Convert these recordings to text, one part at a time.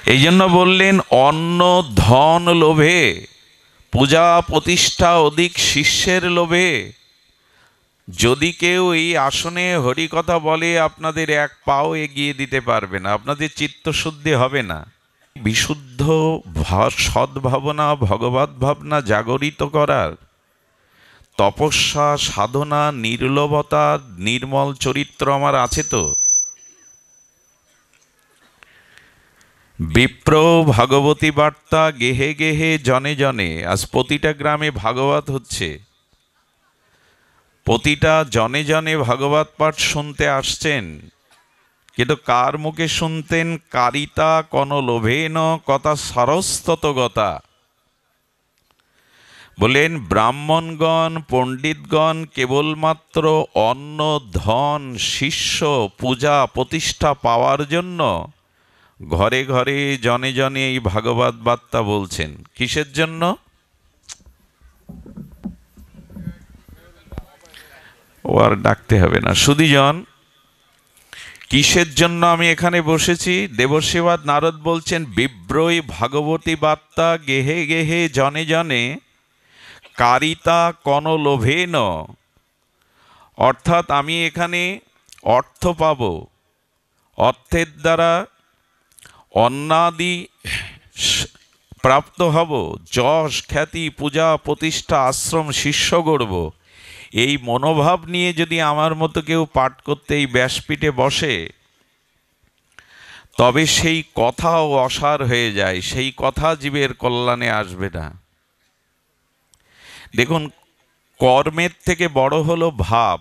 এই জন্য বললেন অন্ন ধন লোভে, পূজা প্রতিষ্ঠা অধিক শিষ্যের লোভে যদি কেউ এই আসনে হরিকথা বলে আপনাদের এক পাও এগিয়ে দিতে পারবে না, আপনাদের চিত্তশুদ্ধি হবে না। বিশুদ্ধ সদ্ভাবনা, ভগবত ভাবনা জাগরিত করার তপস্যা, সাধনা, নির্লোভতা, নির্মল চরিত্র আমার আছে তো। বিপ্র ভাগবতী বার্তা গেহে গেহে জনে জনে। আজ প্রতিটা গ্রামে ভাগবত হচ্ছে, প্রতিটা জনে জনে ভাগবত পাঠ শুনতে আসছেন, কিন্তু কার মুখে শুনতেন? কারিতা কন লোভেন কথা সারস্ততগতা। বলেন ব্রাহ্মণগণ পণ্ডিতগণ কেবলমাত্র অন্ন ধন শিষ্য পূজা প্রতিষ্ঠা পাওয়ার জন্য ঘরে ঘরে জনে জনে এই ভাগবত বার্তা বলছেন। কিসের জন্য? ও আর ডাকতে হবে না। সুধীজন, কিসের জন্য আমি এখানে বসেছি? দেবসেবাদ নারদ বলছেন বিব্রই ভাগবতী বার্তা গেহে গেহে জনে জনে কারিতা কন লোভেন। অর্থাৎ আমি এখানে অর্থ পাব, অর্থের দ্বারা অন্নাদি প্রাপ্ত হব, যশ খ্যাতি পূজা প্রতিষ্ঠা আশ্রম শিষ্য গড়ব, এই মনোভাব নিয়ে যদি আমার মতো কেউ পাঠ করতে এই ব্যাসপীঠে বসে, তবে সেই কথাও অসার হয়ে যায়, সেই কথা জীবের কল্যাণে আসবে না। দেখুন, কর্মের থেকে বড় হলো ভাব।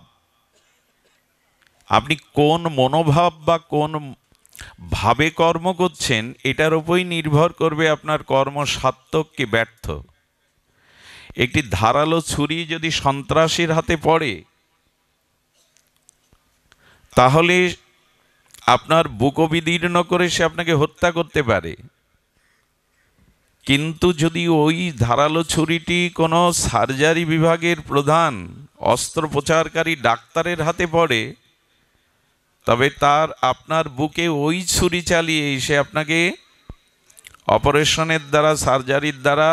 আপনি কোন মনোভাব বা কোন ভাবে কর্ম করছেন, এটার উপরই নির্ভর করবে আপনার কর্ম সার্থক কি ব্যর্থ। একটি ধারালো ছুরি যদি সন্ত্রাসীর হাতে পড়ে, তাহলে আপনার বুকও বিদীর্ণ করে সে আপনাকে হত্যা করতে পারে। কিন্তু যদি ওই ধারালো ছুরিটি কোনো সার্জারি বিভাগের প্রধান অস্ত্রোপচারকারী ডাক্তারের হাতে পড়ে, তবে তার আপনার বুকে ওই ছুরি চালিয়ে সে আপনাকে অপারেশনের দ্বারা, সার্জারির দ্বারা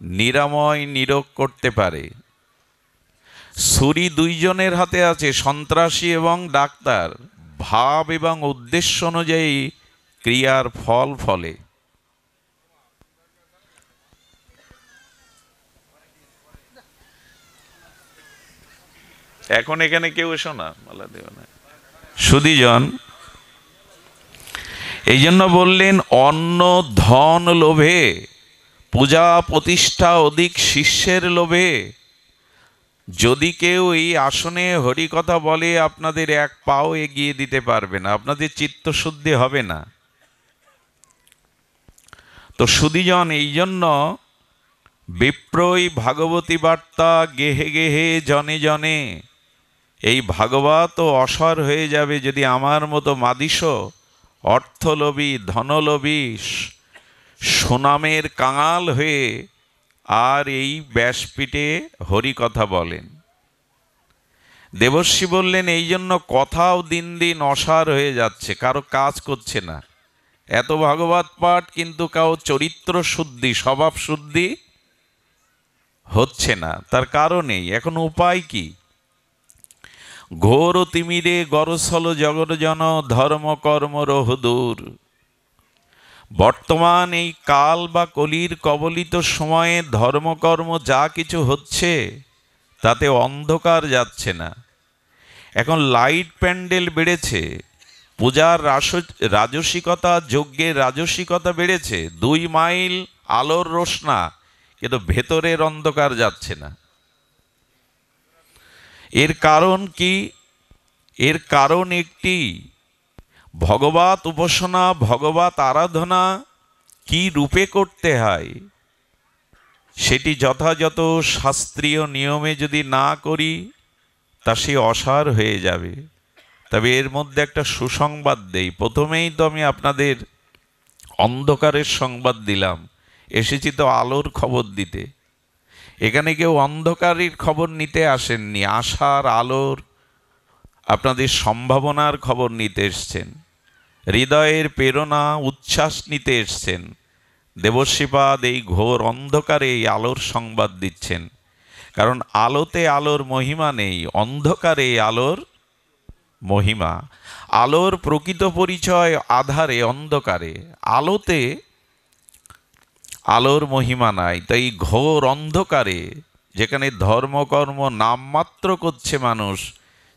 নিরাময় নিরোগ করতে পারে। ছুরি দুইজনের হাতে আছে, সন্ত্রাসী এবং ডাক্তার। ভাব এবং উদ্দেশ্য অনুযায়ী ক্রিয়ার ফল ফলে। এখন এখানে কেউ এসো না, মালা দেব না। সুধীজন, এই জন্য বললেন অন্ন ধন লোভে, পূজা প্রতিষ্ঠা অধিক শিষ্যের লোভে যদি কেউ এই আসনে হরিকথা বলে আপনাদের এক পাও এগিয়ে দিতে পারবে না, আপনাদের চিত্তশুদ্ধি হবে না। তো সুধীজন, এই জন্য বিপ্রই ভাগবতী বার্তা গেহে গেহে জনে জনে, এই ভাগবত অসার হয়ে যাবে যদি আমার মতো মাদিস অর্থলোভী, ধনলোভী, সুনামের কাঙাল হয়ে আর এই ব্যাসপীঠে হরিকথা বলেন। দেবর্ষি বললেন এই জন্য কথাও দিন দিন অসার হয়ে যাচ্ছে, কারো কাজ করছে না। এত ভাগবত পাঠ, কিন্তু কারো চরিত্র শুদ্ধি, স্বভাব শুদ্ধি হচ্ছে না। তার কারণেই এখন উপায় কি? ঘোর তিমিরে গরসল জগৎজন ধর্ম কর্ম রহদূর। বর্তমান এই কাল বা কলির কবলিত সময়ে ধর্মকর্ম যা কিছু হচ্ছে তাতে অন্ধকার যাচ্ছে না। এখন লাইট প্যান্ডেল বেড়েছে, পূজার রাজসিকতা, যজ্ঞের রাজসিকতা বেড়েছে, 2 মাইল আলোর রোশনা, কিন্তু ভেতরের অন্ধকার যাচ্ছে না। এর কারণ কি? এর কারণ একটি, ভগবত উপাসনা, ভগবত আরাধনা কি রূপে করতে হয় সেটি যথাযথ শাস্ত্রীয় নিয়মে যদি না করি, তা সে অসার হয়ে যাবে। তবে এর মধ্যে একটা সুসংবাদ দেই। প্রথমেই তো আমি আপনাদের অন্ধকারের সংবাদ দিলাম, এসেছি তো আলোর খবর দিতে। এখানে কেউ অন্ধকারের খবর নিতে আসেননি, আশার আলোর, আপনাদের সম্ভাবনার খবর নিতে এসছেন। হৃদয়ের প্রেরণা উচ্ছ্বাস নিতে এসছেন। দেবর্ষিপাদ এই ঘোর অন্ধকারে এই আলোর সংবাদ দিচ্ছেন। কারণ আলোতে আলোর মহিমা নেই, অন্ধকারে আলোর মহিমা। আলোর প্রকৃত পরিচয় আধারে, অন্ধকারে। আলোতে আলোর মহিমা নাই। তাই ঘোর অন্ধকারে, যেখানে ধর্মকর্ম নামমাত্র করছে মানুষ,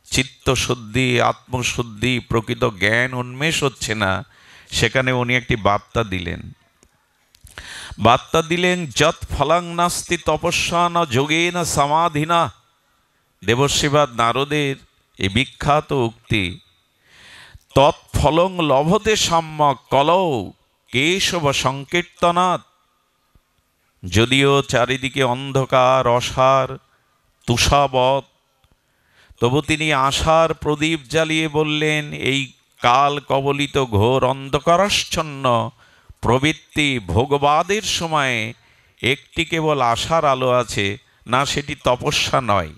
চিত্তশুদ্ধি, আত্মশুদ্ধি, প্রকৃত জ্ঞান উন্মেষ হচ্ছে না, সেখানে উনি একটি বার্তা দিলেন, যৎ ফলং নাস্তি তপস্যা ন যোগেন সমাধিনা। দেবর্ষিপাদ নারদের এই বিখ্যাত উক্তি, তৎফলং লভতে সম্যক কলৌ কেশব সংকীর্তনাৎ। যদিও চারিদিকে অন্ধকার, অসার, তুষাবৎ, তবু তিনি আশার প্রদীপ জ্বালিয়ে বললেন, এই কাল কবলিত ঘোর অন্ধকারাচ্ছন্ন প্রবৃত্তি ভোগবাদের সময়ে একটি কেবল আশার আলো আছে, না সেটি তপস্যা নয়।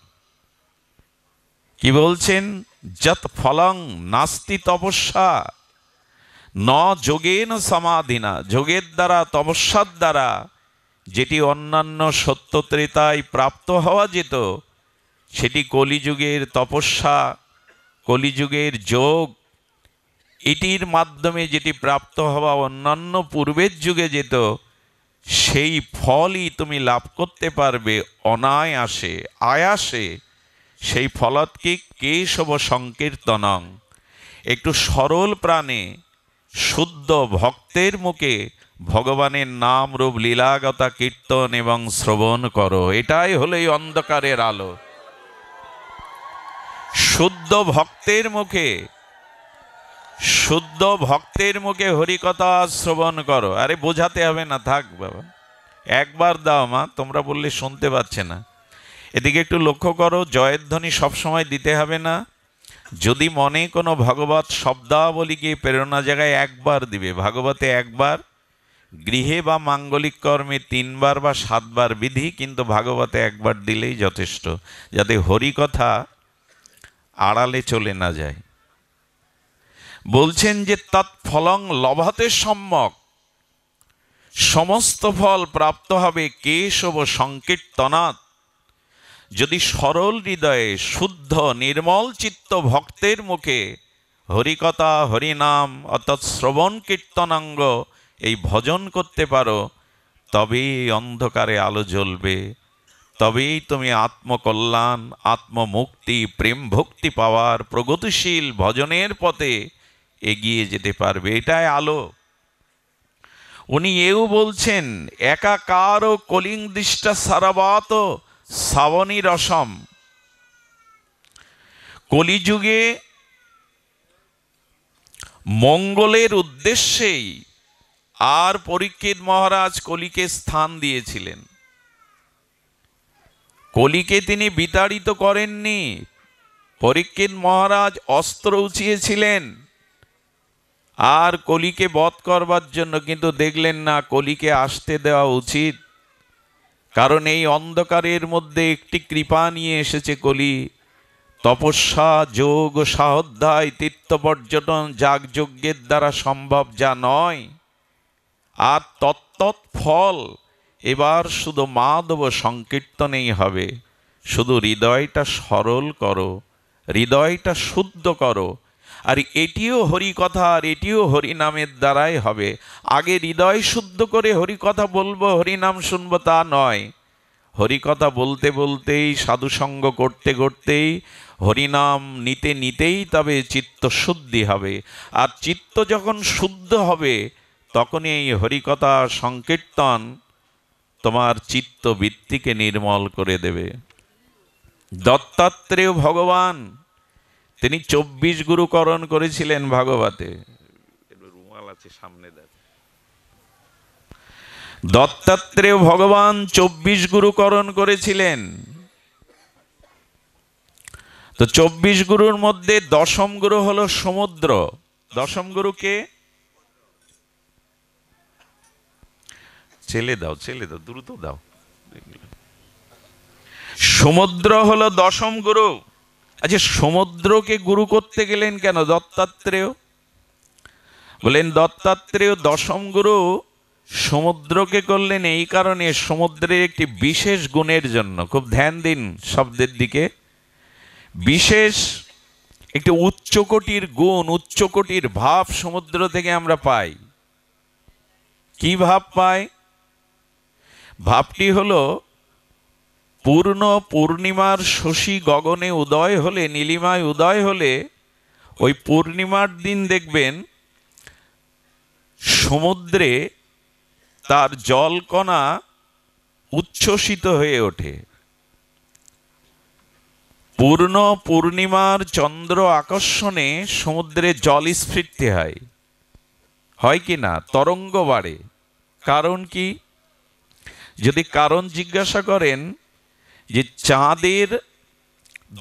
কি বলছেন? যৎ ফলং নাস্তি তপস্যা ন যোগেন সমাধিনা। যোগের দ্বারা, তপস্যার দ্বারা যেটি অন্যান্য সত্য ত্রেতায় প্রাপ্ত হওয়া যেত, সেটি কলিযুগের তপস্যা, কলিযুগের যোগ, এটির মাধ্যমে যেটি প্রাপ্ত হওয়া অন্যান্য পূর্বের যুগে যেত, সেই ফলই তুমি লাভ করতে পারবে অনায়াসে, আয়াসে। সেই ফলৎকে কেশব সংকীর্তনং। একটু সরল প্রাণে শুদ্ধ ভক্তের মুখে ভগবানের নাম রূপ লীলাগতা কীর্তন এবং শ্রবণ করো। এটাই হলো এই অন্ধকারের আলো। শুদ্ধ ভক্তের মুখে হরিকথা শ্রবণ করো। আরে বোঝাতে হবে না, থাক বাবা, একবার দাও মা, তোমরা বললে শুনতে পাচ্ছে না। এদিকে একটু লক্ষ্য করো, জয়ের ধ্বনি সবসময় দিতে হবে না। যদি মনে কোনো ভগবত শব্দাবলীকে প্রেরণা জায়গায় একবার দিবে, ভাগবতে একবার, গৃহে বা মাঙ্গলিক কর্মে 3 বার বা 7 বার বিধি, কিন্তু ভাগবতে একবার দিলেই যথেষ্ট, যাতে হরিকথা আড়ালে চলে না যায়। বলছেন যে তৎফলং লভতে সম্যক, সমস্ত ফল প্রাপ্ত হবে কেশব সংকীর্তনাৎ। যদি সরল হৃদয়ে শুদ্ধ নির্মল চিত্ত ভক্তের মুখে হরিকথা, হরিনাম অর্থাৎ শ্রবণ কীর্তনাঙ্গ এই ভজন করতে পারো, তবেই অন্ধকারে আলো জ্বলবে, তবেই তুমি আত্মকল্যাণ, আত্মমুক্তি, প্রেম ভক্তি পাওয়ার প্রগতিশীল ভজনের পথে এগিয়ে যেতে পারবে। এটাই আলো। উনি এও বলছেন, একাকার কলিং দৃষ্টা সারাবাত শ্রাবণী রসম। কলিযুগে মঙ্গলের উদ্দেশ্যেই আর পরীক্ষিত মহারাজ কলিকে স্থান দিয়েছিলেন। কলিকে তিনি বিতাড়িত করেননি। পরীক্ষিত মহারাজ অস্ত্র উঁচিয়েছিলেন আর কলিকে বধ করবার জন্য, কিন্তু দেখলেন না কলিকে আসতে দেওয়া উচিত। কারণ এই অন্ধকারের মধ্যে একটি কৃপা নিয়ে এসেছে কলি। তপস্যা, যোগ, সাহধ্যায়, তীর্থ পর্যটন, যাগযজ্ঞের দ্বারা সম্ভব যা নয়। আর তত্তৎ ফল এবার শুধু মাধব সংকীর্তনেই হবে। শুধু হৃদয়টা সরল করো, হৃদয়টা শুদ্ধ করো। আর এটিও হরিকথা, আর এটিও হরিনামের দ্বারাই হবে। আগে হৃদয় শুদ্ধ করে হরিকথা বলবো, হরিনাম শুনবো, তা নয়। হরিকথা বলতে বলতেই, সাধুসঙ্গ করতে করতেই, হরিনাম নিতে নিতেই তবে চিত্ত শুদ্ধি হবে। আর চিত্ত যখন শুদ্ধ হবে, তখনই এই হরিকথা সংকীর্তন তোমার চিত্তবৃত্তিকে নির্মল করে দেবে। দত্তাত্রেয় ভগবান, তিনি 24 গুরুকরণ করেছিলেন ভাগবতে। রুমাল আছে সামনে দেখ। দত্তাত্রেয় ভগবান 24 গুরুকরণ করেছিলেন। তো 24 গুরুর মধ্যে 10ম গুরু হলো সমুদ্র। 10ম গুরুকে ছেলে দাও, দ্রুত দাও। সমুদ্র হলো 10ম গুরু। আচ্ছা, সমুদ্রকে গুরু করতে গেলেন কেন দত্তাত্রেয়? বলেন দত্তাত্রেয় দশম গুরু সমুদ্রকে করলেন এই কারণে, সমুদ্রের একটি বিশেষ গুণের জন্য। খুব ধ্যান দিন শব্দের দিকে। বিশেষ একটি উচ্চকোটির গুণ, উচ্চকোটির ভাব সমুদ্র থেকে আমরা পাই। কি ভাব পাই? ভাবটি হলো পূর্ণ পূর্ণিমার শশী গগনে উদয় হলে, নীলিমায় উদয় হলে, ওই পূর্ণিমার দিন দেখবেন সমুদ্রে তার জলকণা উচ্ছ্বসিত হয়ে ওঠে। পূর্ণ পূর্ণিমার চন্দ্র আকর্ষণে সমুদ্রে জলস্ফীতি হয়, হয় কি না? তরঙ্গ বাড়ে। কারণ কি? যদি কারণ জিজ্ঞাসা করেন, যে চাঁদের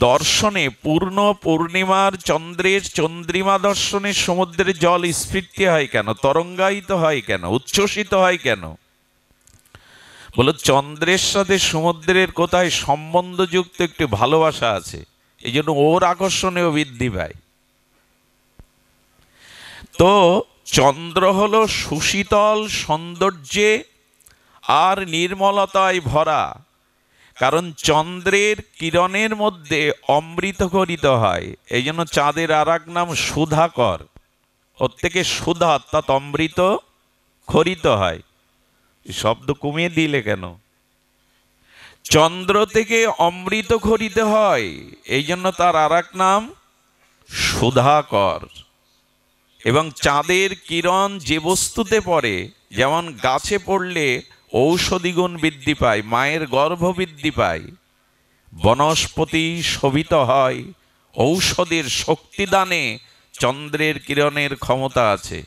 দর্শনে, পূর্ণ পূর্ণিমার চন্দ্রের চন্দ্রিমা দর্শনে সমুদ্রে জল স্ফীতি হয় কেন, তরঙ্গায়িত হয় কেন, উচ্ছ্বসিত হয় কেন? বলো, চন্দ্রের সাথে সমুদ্রের কোথায় সম্বন্ধযুক্ত একটি ভালোবাসা আছে, এই জন্য ওর আকর্ষণেও বৃদ্ধি পায়। তো চন্দ্র হলো সুশীতল সৌন্দর্যে আর নির্মলতায় ভরা, কারণ চন্দ্রের কিরণের মধ্যে অমৃত খরিত হয়। এই জন্য চাঁদের আর এক নাম সুধাকর। ওর থেকে সুধা অর্থাৎ অমৃত খরিত হয়। শব্দ কমিয়ে দিলে কেন? চন্দ্র থেকে অমৃত খরিত হয়, এই জন্য তার আর এক নাম সুধাকর। এবং চাঁদের কিরণ যে বস্তুতে পড়ে, যেমন গাছে পড়লে ঔষধি গুণ বৃদ্ধি পায়, মায়ের গর্ভ বৃদ্ধি পায়, বনস্পতি শোভিত হয়, ঔষধের শক্তিদানে চন্দ্রের কিরণের ক্ষমতা আছে।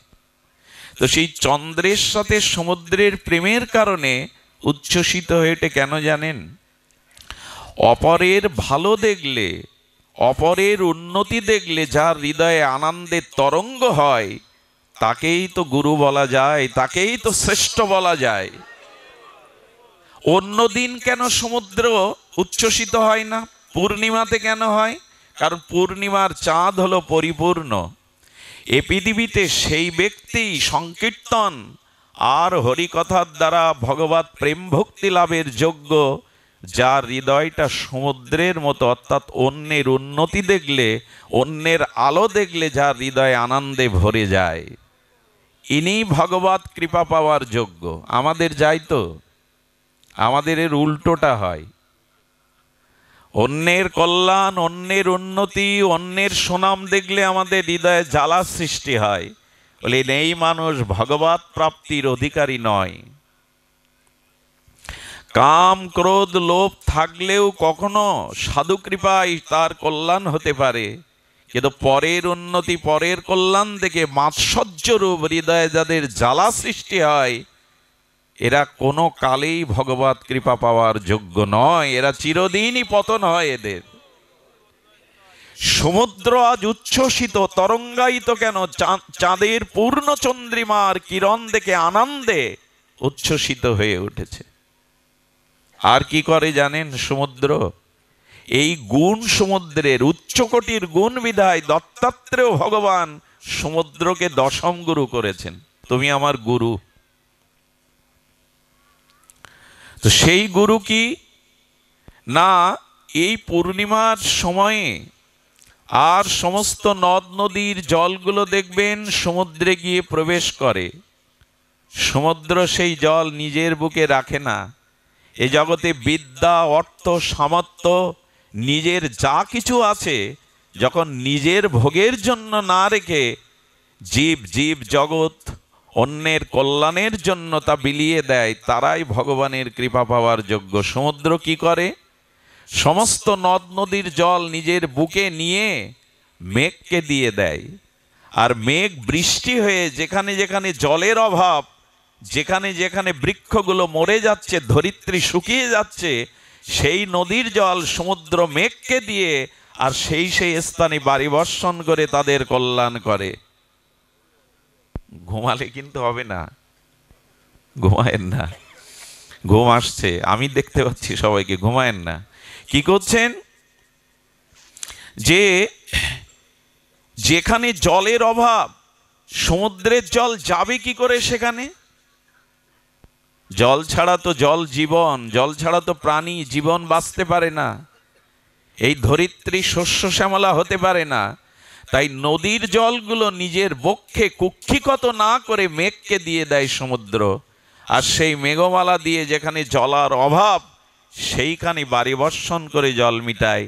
তো সেই চন্দ্রের সাথে সমুদ্রের প্রেমের কারণে উচ্ছ্বসিত হয়ে ওঠে। কেন জানেন? অপরের ভালো দেখলে, অপরের উন্নতি দেখলে যার হৃদয়ে আনন্দের তরঙ্গ হয়, তাকেই তো গুরু বলা যায়, তাকেই তো শ্রেষ্ঠ বলা যায়। অন্য দিন কেন সমুদ্র উচ্ছ্বসিত হয় না? পূর্ণিমাতে কেন হয়? কারণ পূর্ণিমার চাঁদ হলো পরিপূর্ণ। এ পৃথিবীতে সেই ব্যক্তি সংকীর্তন আর হরিকথার দ্বারা ভগবত প্রেম ভক্তি লাভের যোগ্য, যার হৃদয়টা সমুদ্রের মতো, অর্থাৎ অন্যের উন্নতি দেখলে, অন্যের আলো দেখলে যার হৃদয় আনন্দে ভরে যায়, ইনি ভগবত কৃপা পাওয়ার যোগ্য। আমাদের যাই তো, আমাদের এর উল্টোটা হয়। অন্যের কল্যাণ, অন্যের উন্নতি, অন্যের সুনাম দেখলে আমাদের হৃদয়ে জ্বালা সৃষ্টি হয়। বলে এই মানুষ ভগবত প্রাপ্তির অধিকারী নয়। কাম ক্রোধ লোভ থাকলেও কখনো সাধু কৃপায় তার কল্যাণ হতে পারে, কিন্তু পরের উন্নতি, পরের কল্যাণ দেখে মাৎসর্য রূপ হৃদয়ে যাদের জ্বালা সৃষ্টি হয়, এরা কোনো কালেই ভগবত কৃপা পাওয়ার যোগ্য নয়। এরা চিরদিনই পতন হয় এদের। সমুদ্র আজ উচ্ছ্বসিত, তরঙ্গায়িত কেন? চাঁদের পূর্ণ চন্দ্রিমার কিরণ দেখে আনন্দে উচ্ছ্বসিত হয়ে উঠেছে। আর কি করে জানেন সমুদ্র? এই গুণ সমুদ্রের, উচ্চকোটির গুণ বিধায় দত্তাত্রেয় ভগবান সমুদ্রকে দশম গুরু করেছেন। তুমি আমার গুরু। তো সেই গুরু কি না, এই পূর্ণিমার সময়ে আর সমস্ত নদ নদীর জলগুলো দেখবেন সমুদ্রে গিয়ে প্রবেশ করে। সমুদ্র সেই জল নিজের বুকে রাখে না। এ জগতে বিদ্যা, অর্থ, সামর্থ্য, নিজের যা কিছু আছে, যখন নিজের ভোগের জন্য না রেখে জীব জীব জগৎ অন্যের কল্যাণের জন্য তা বিলিয়ে দেয়, তারাই ভগবানের কৃপা পাওয়ার যোগ্য। সমুদ্র কি করে? সমস্ত নদ নদীর জল নিজের বুকে নিয়ে মেঘকে দিয়ে দেয়, আর মেঘ বৃষ্টি হয়ে যেখানে যেখানে জলের অভাব, যেখানে যেখানে বৃক্ষগুলো মরে যাচ্ছে, ধরিত্রী শুকিয়ে যাচ্ছে, সেই নদীর জল সমুদ্র মেঘকে দিয়ে আর সেই সেই স্থানে বাড়ি বর্ষণ করে তাদের কল্যাণ করে। ঘুমালে কিন্তু হবে না, ঘুমায়েন না। ঘুম আসছে, আমি দেখতে পাচ্ছি সবাইকে, ঘুমায়েন না। কি করছেন? যে যেখানে জলের অভাব, সমুদ্রের জল যাবে কি করে সেখানে? জল ছাড়া তো জল জীবন, জল ছাড়া তো প্রাণী জীবন বাঁচতে পারে না, এই ধরিত্রী শস্য শ্যামলা হতে পারে না। তাই নদীর জলগুলো নিজের বক্ষে কুক্ষিগত না করে মেঘকে দিয়ে দেয় সমুদ্র, আর সেই মেঘমালা দিয়ে যেখানে জলার অভাব সেইখানে বাড়ি বর্ষণ করে জল মিটায়।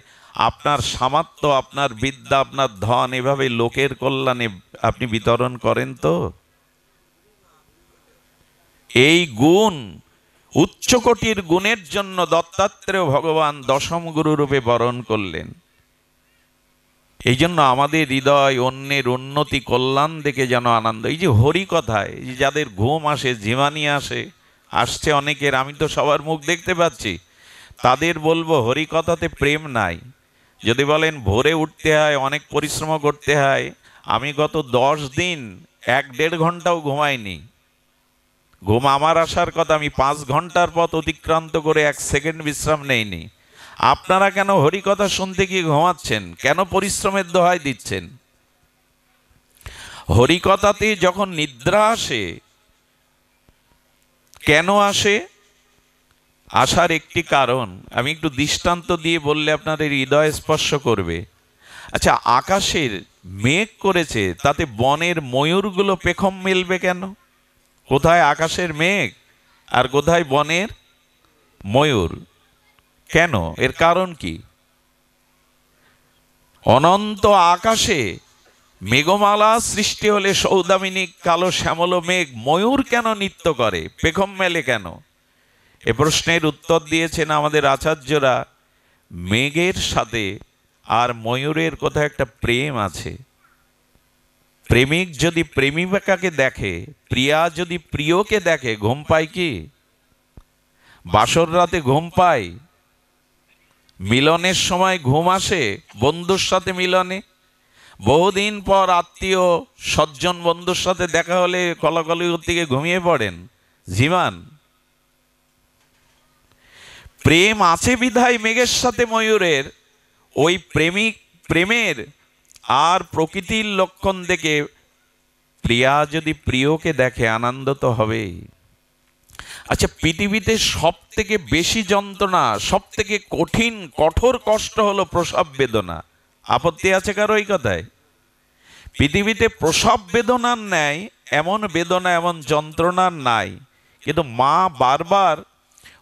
আপনার সামর্থ্য, আপনার বিদ্যা, আপনার ধন এভাবে লোকের কল্যাণে আপনি বিতরণ করেন তো? এই গুণ, উচ্চকোটির গুণের জন্য দত্তাত্রেয় ভগবান দশম গুরু রূপে বরণ করলেন। এই জন্য আমাদের হৃদয় অন্যের উন্নতি কল্যাণ দেখে যেন আনন্দ। এই যে হরি কথায় যাদের ঘুম আসে, ঝিমানি আসছে অনেকের, আমি তো সবার মুখ দেখতে পাচ্ছি, তাদের বলবো হরি কথাতে প্রেম নাই। যদি বলেন ভোরে উঠতে হয়, অনেক পরিশ্রম করতে হয়, আমি গত 10 দিন 1-1.5 ঘন্টাও ঘুমাইনি। ঘুম আমার আসার কথা, আমি 5 ঘন্টার পথ অতিক্রান্ত করে 1 সেকেন্ড বিশ্রাম নেইনি। আপনারা কেন হরি কথা শুনতে গিয়ে ঘুমাচ্ছেন? কেন পরিশ্রমের দোহাই দিচ্ছেন? হরি কথাতে যখন নিদ্রা আসে, কেন আসে? আসার একটি কারণ আমি একটু দৃষ্টান্ত দিয়ে বললে আপনাদের হৃদয় স্পর্শ করবে। আচ্ছা, আকাশের মেঘ করেছে, তাতে বনের ময়ূরগুলো পেখম মেলবে কেন? কোথায় আকাশের মেঘ আর কোথায় বনের ময়ূর? কেন? এর কারণ কি? অনন্ত আকাশে মেঘমালা সৃষ্টি হলে সৌদামিনী কালো শ্যামল মেঘ ময়ূর কেন নৃত্য করে, পেখম মেলে কেন? এ প্রশ্নের উত্তর দিয়েছেন আমাদের আচার্যরা, মেঘের সাথে আর ময়ূরের কোথাও একটা প্রেম আছে। প্রেমিক যদি প্রেমিকাকে দেখে, প্রিয়া যদি প্রিয়কে দেখে, ঘুম পায় কি? বাসর রাতে ঘুম পায়? মিলনের সময় ঘুম আসে? বন্ধুর সাথে মিলনে বহুদিন পর আত্মীয় সজ্জন বন্ধুর সাথে দেখা হলে কলাকলি থেকে ঘুমিয়ে পড়েন, ঝিমান? প্রেম আছে বিধায় মেঘের সাথে ময়ূরের ওই প্রেমের আর প্রকৃতির লক্ষণ দেখে প্রিয়া যদি প্রিয়কে দেখে আনন্দ তো হবেই। আচ্ছা, পৃথিবীতে সব থেকে বেশি যন্ত্রণা, সব থেকে কঠিন কঠোর কষ্ট হলো প্রসব বেদনা। আপত্তি আছে কারো এই কথায়? পৃথিবীতে প্রসব বেদনার ন্যায় এমন বেদনা, এমন যন্ত্রণার নাই। কিন্তু মা বারবার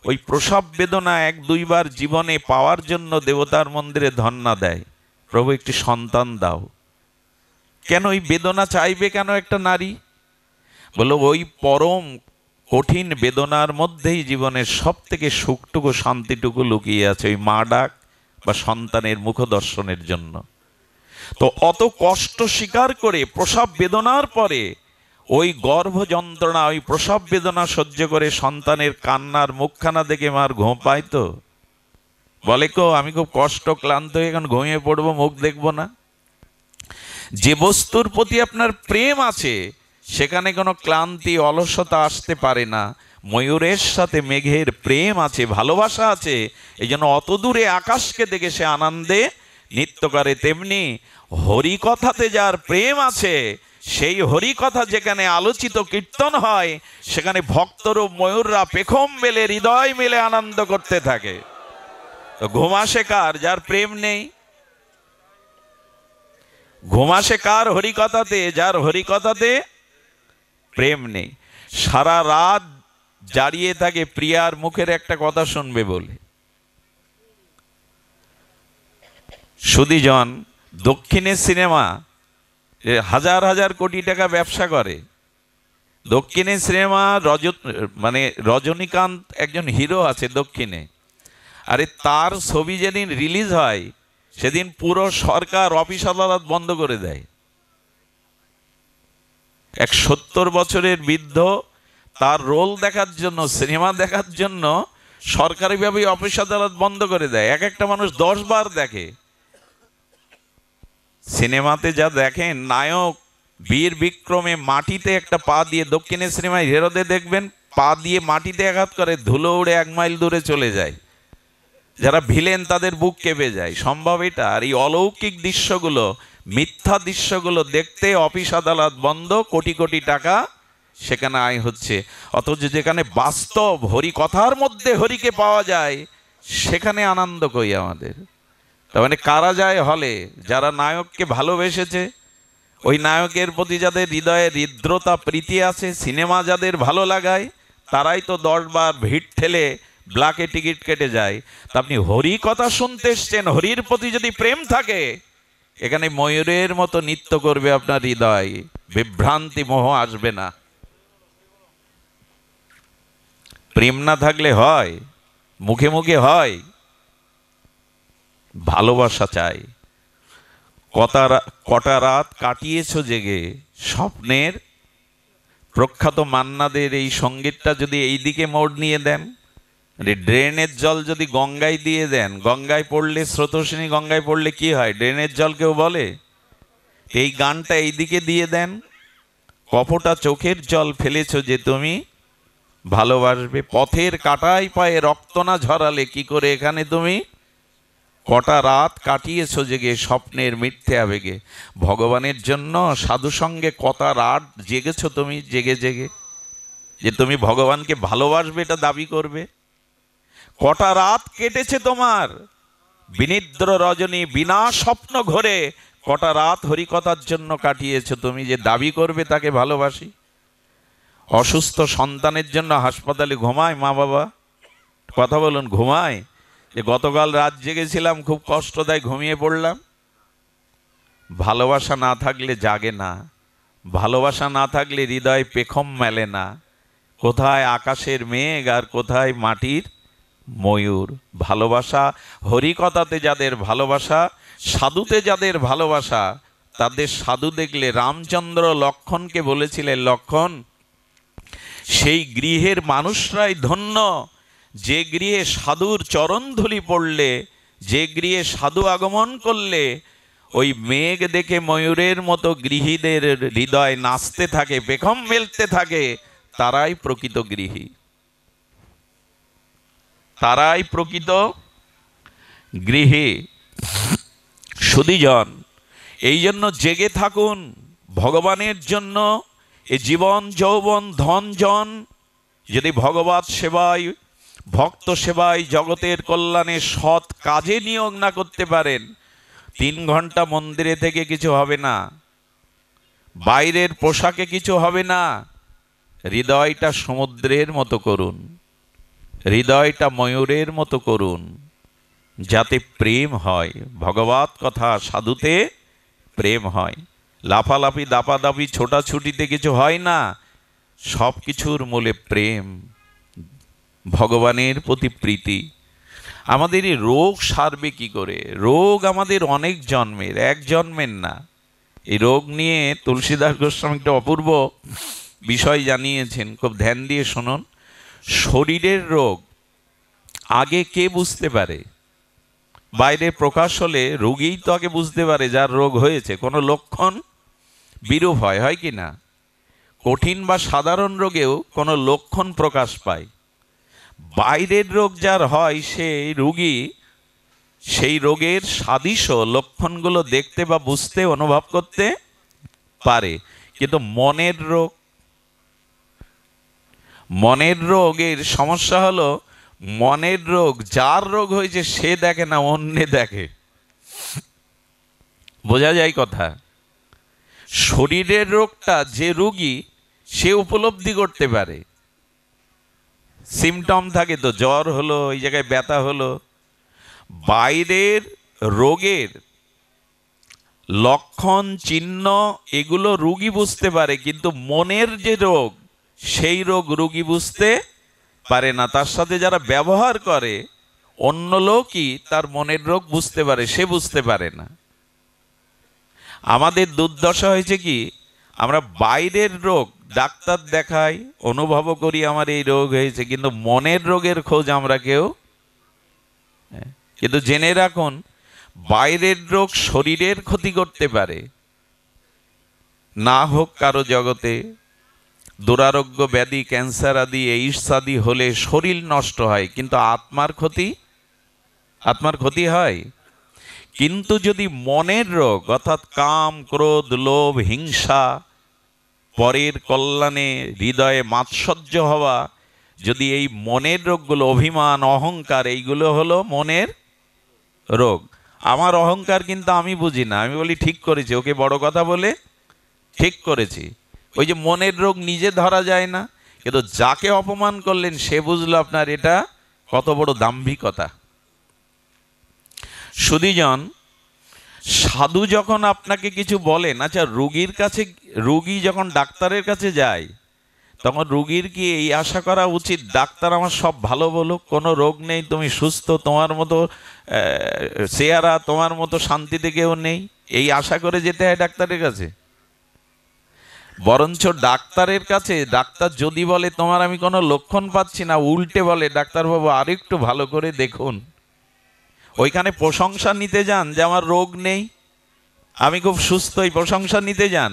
ওই প্রসব বেদনা 1-2 বার জীবনে পাওয়ার জন্য দেবতার মন্দিরে ধন্না দেয়, প্রভু একটি সন্তান দাও। কেন ওই বেদনা চাইবে কেন একটা নারী? বলো ওই পরম কঠিন বেদনার মধ্যেই জীবনের সব থেকে সুখটুকু, শান্তিটুকু লুকিয়ে আছে, ওই মা ডাক বা সন্তানের মুখ দর্শনের জন্য। তো অত কষ্ট স্বীকার করে প্রসব বেদনার পরে ওই গর্ভ যন্ত্রণা, ওই প্রসব বেদনা সহ্য করে সন্তানের কান্নার মুখখানা দেখে মার ঘুম পায় তো? বলে কো আমি খুব কষ্ট ক্লান্ত হয়ে এখন ঘুমিয়ে পড়বো, মুখ দেখবো না? যে বস্তুর প্রতি আপনার প্রেম আছে সেখানে কোনো ক্লান্তি, অলসতা আসতে পারে না। ময়ূরের সাথে মেঘের প্রেম আছে, ভালোবাসা আছে, এই জন্য অত দূরে আকাশকে দেখে সে আনন্দে নৃত্য করে। তেমনি হরিকথাতে যার প্রেম আছে, সেই হরিকথা যেখানে আলোচিত কীর্তন হয়, সেখানে ভক্তরূপ ময়ূররা পেখম মেলে, হৃদয় মেলে আনন্দ করতে থাকে। তো ঘুম আসে কার? যার প্রেম নেই। ঘুম আসে কার? হরিকথাতে, যার হরিকথাতে প্রেম নেই। সারা রাত জারিয়ে থাকে প্রিয়ার মুখের একটা কথা শুনবে বলে। সুধীজন দক্ষিণের সিনেমা হাজার হাজার কোটি টাকা ব্যবসা করে। দক্ষিণের সিনেমা রজনীকান্ত একজন হিরো আছে দক্ষিণে, আরে তার ছবি যেদিন রিলিজ হয় সেদিন পুরো সরকার অফিস আদালত বন্ধ করে দেয়। এক 70 বছরের বৃদ্ধ তার রোল দেখার জন্য, সিনেমা দেখার জন্য সরকারিভাবে অফিস আদালত বন্ধ করে দেয়। এক একটা মানুষ 10 বার দেখে। সিনেমাতে যা দেখেন, নায়ক বীর বিক্রমে মাটিতে একটা পা দিয়ে, দক্ষিণের সিনেমায় হিরোদের দেখবেন পা দিয়ে মাটিতে আঘাত করে, ধুলো উড়ে 1 মাইল দূরে চলে যায়। যারা ভিলেন তাদের বুক কেঁপে যায়। সম্ভব এটা? আর এই অলৌকিক দৃশ্যগুলো মিথ্যা দৃশ্যগুলো দেখতে অফিস আদালত বন্ধ, কোটি কোটি টাকা সেখানে আয় হচ্ছে। অথচ যেখানে বাস্তব হরি কথার মধ্যে হরিকে পাওয়া যায়, সেখানে আনন্দ কই আমাদের? তার মানে কারা যায় হলে? যারা নায়ককে ভালোবেসেছে, ওই নায়কের প্রতি যাদের হৃদয়ে হৃদ্রতা প্রীতি আছে, সিনেমা যাদের ভালো লাগায়, তারাই তো 10 বার ভিড় ঠেলে ব্ল্যাকে টিকিট কেটে যায়। তা আপনি হরি কথা শুনতে এসছেন, হরির প্রতি যদি প্রেম থাকে, এখানে ময়ূরের মতো নৃত্য করবে আপনার হৃদয়, বিভ্রান্তি মোহ আসবে না। প্রেম না থাকলে হয়? মুখে মুখে হয়? ভালোবাসা চাই। কটা রাত কাটিয়েছো জেগে স্বপ্নের? প্রখ্যাত মান্নাদের এই সঙ্গীতটা যদি এই দিকে মোড় নিয়ে দেন, ড্রেনের জল যদি গঙ্গায় দিয়ে দেন, গঙ্গায় পড়লে, স্রোতস্বিনী গঙ্গায় পড়লে কি হয়? ড্রেনের জল কেউ বলে? এই গানটা এই দিকে দিয়ে দেন, কপটা চোখের জল ফেলেছো যে তুমি ভালোবাসবে, পথের কাটায় পায়ে রক্ত না ঝরালে কি করে এখানে তুমি? কটা রাত কাটিয়েছো জেগে স্বপ্নের মিথ্যে আবেগে। ভগবানের জন্য সাধু সঙ্গে কটা রাত জেগেছো তুমি জেগে জেগে, যে তুমি ভগবানকে ভালোবাসবে এটা দাবি করবে? কটা রাত কেটেছে তোমার বিনিদ্র রজনী বিনা স্বপ্ন ঘরে, কটা রাত হরিকথার জন্য কাটিয়েছো তুমি, যে দাবি করবে তাকে ভালোবাসি? অসুস্থ সন্তানের জন্য হাসপাতালে ঘুমায় মা বাবা? কথা বলুন, ঘুমায়? যে গতকাল রাত জেগেছিলাম, খুব কষ্ট দেয়, ঘুমিয়ে পড়লাম। ভালোবাসা না থাকলে জাগে না, ভালোবাসা না থাকলে হৃদয় পেখম মেলে না। কোথায় আকাশের মেঘ আর কোথায় মাটির ময়ূর? ভালোবাসা, হরিকথাতে যাদের ভালোবাসা, সাধুতে যাদের ভালোবাসা, তাদের সাধু দেখলে রামচন্দ্র লক্ষণকে বলেছিলেন, লক্ষণ সেই গৃহের মানুষরাই ধন্য যে গৃহে সাধুর চরণধুলি পড়লে, যে গৃহে সাধু আগমন করলে ওই মেঘ দেখে ময়ূরের মতো গৃহীদের হৃদয় নাচতে থাকে, পেখম মেলতে থাকে, তারাই প্রকৃত গৃহী, তারাই প্রকৃত গৃহী। সুধীজন, এই জন্য জেগে থাকুন ভগবানের জন্য। এ জীবন যৌবন ধন জন যদি ভগবত সেবায়, ভক্ত সেবায়, জগতের কল্যাণে সৎ কাজে নিয়োগ না করতে পারেন, 3 ঘন্টা মন্দিরে থেকে কিছু হবে না, বাইরের পোশাকে কিছু হবে না। হৃদয়টা সমুদ্রের মতো করুন, হৃদয়টা ময়ূরের মতো করুন, যাতে প্রেম হয়। ভগবত কথা সাধুতে প্রেম হয়। লাফালাফি দাপাদাপি ছোটাছুটিতে কিছু হয় না, সব কিছুর মূলে প্রেম, ভগবানের প্রতি প্রীতি। আমাদের এই রোগ সারবে কি করে? রোগ আমাদের অনেক জন্মের, এক জন্মের না। এই রোগ নিয়ে তুলসীদাস গোস্বামী একটা অপূর্ব বিষয় জানিয়েছেন, খুব ধ্যান দিয়ে শুনুন। শরীরের রোগ আগে কে বুঝতে পারে? বাইরে প্রকাশ হলে রোগীই তো আগে বুঝতে পারে যার রোগ হয়েছে। কোনো লক্ষণ বিরূপ হয় কি না? কঠিন বা সাধারণ রোগেও কোনো লক্ষণ প্রকাশ পায়। বাইরের রোগ যার হয় সেই রোগী সেই রোগের সাদৃশ্য লক্ষণগুলো দেখতে বা বুঝতে, অনুভব করতে পারে। কিন্তু মনের রোগের সমস্যা হলো, মনের রোগ যার রোগ হয়েছে সে দেখে না, অন্যে দেখে। বোঝা যায় কথা? শরীরের রোগটা যে রোগী সে উপলব্ধি করতে পারে। সিমটম থাকে তো, জ্বর হলো, এই জায়গায় ব্যথা হলো। বাইরের রোগের লক্ষণ চিহ্ন এগুলো রোগী বুঝতে পারে, কিন্তু মনের যে রোগ সেই রোগ রোগী বুঝতে পারে না। তার সাথে যারা ব্যবহার করে অন্য লোকই তার মনের রোগ বুঝতে পারে, সে বুঝতে পারে না। আমাদের দুর্দশা হয়েছে কি, আমরা বাইরের রোগ ডাক্তার দেখাই, অনুভব করি আমার এই রোগ হয়েছে, কিন্তু মনের রোগের খোঁজ আমরা কেউ। কিন্তু জেনে রাখুন, বাইরের রোগ শরীরের ক্ষতি করতে পারে, না হোক কারো জগতে দুরারোগ্য ব্যাধি, ক্যান্সার আদি, এইডস আদি হলে শরীর নষ্ট হয়, কিন্তু আত্মার ক্ষতি হয়। কিন্তু যদি মনের রোগ অর্থাৎ কাম, ক্রোধ, লোভ, হিংসা, পরের কল্যাণে হৃদয়ে মাৎসর্য হওয়া, যদি এই মনের রোগগুলো, অভিমান, অহংকার, এইগুলো হলো মনের রোগ। আমার অহংকার কিন্তু আমি বুঝি না, আমি বলি ঠিক করেছি, ওকে বড় কথা বলে ঠিক করেছি। ওই যে মনের রোগ নিজে ধরা যায় না, কিন্তু যাকে অপমান করলেন সে বুঝলো আপনার এটা কত বড় দাম্ভিকতা। সুধীজন, সাধু যখন আপনাকে কিছু বলেন, আচ্ছা রুগী যখন ডাক্তারের কাছে যায়, তখন রুগীর কি এই আশা করা উচিত ডাক্তার আমার সব ভালো বলুক, কোনো রোগ নেই, তুমি সুস্থ, তোমার মতো চেহারা, তোমার মতো শান্তিতে কেউ নেই, এই আশা করে যেতে হয় ডাক্তারের কাছে? বরঞ্চ ডাক্তারের কাছে ডাক্তার যদি বলে তোমার আমি কোনো লক্ষণ পাচ্ছি না, উল্টে বলে ডাক্তারবাবু আরেকটু ভালো করে দেখুন, ওইখানে প্রশংসা নিতে যান যে আমার রোগ নেই, আমি খুব সুস্থ, এই প্রশংসা নিতে যান।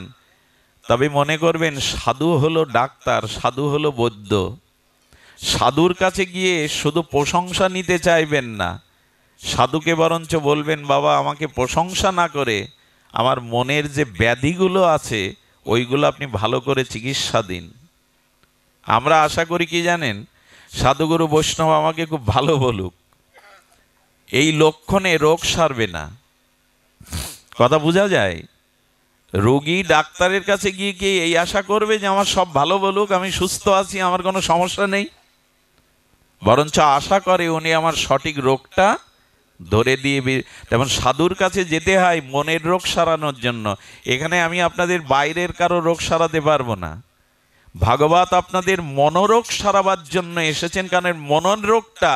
তবে মনে করবেন সাধু হলো ডাক্তার, সাধু হলো বৈদ্য। সাধুর কাছে গিয়ে শুধু প্রশংসা নিতে চাইবেন না, সাধুকে বরঞ্চ বলবেন বাবা আমাকে প্রশংসা না করে আমার মনের যে ব্যাধিগুলো আছে ওইগুলো আপনি ভালো করে চিকিৎসা দিন। আমরা আশা করি কি জানেন, সাধুগুরু বৈষ্ণব আমাকে খুব ভালো বলুক, এই লক্ষণে রোগ সারবে না। কথা বোঝা যায়? রোগী ডাক্তারের কাছে গিয়ে কি এই আশা করবে যে আমার সব ভালো বলুক, আমি সুস্থ আছি, আমার কোনো সমস্যা নেই? বরঞ্চ আশা করে উনি আমার সঠিক রোগটা ধরে দিয়ে। তেমন সাধুর কাছে যেতে হয় মনের রোগ সারানোর জন্য। এখানে আমি আপনাদের বাইরের কারো রোগ সারাতে পারবো না, ভাগবত আপনাদের মনোরোগ সারাবার জন্য এসেছেন। কারণ মনের রোগটা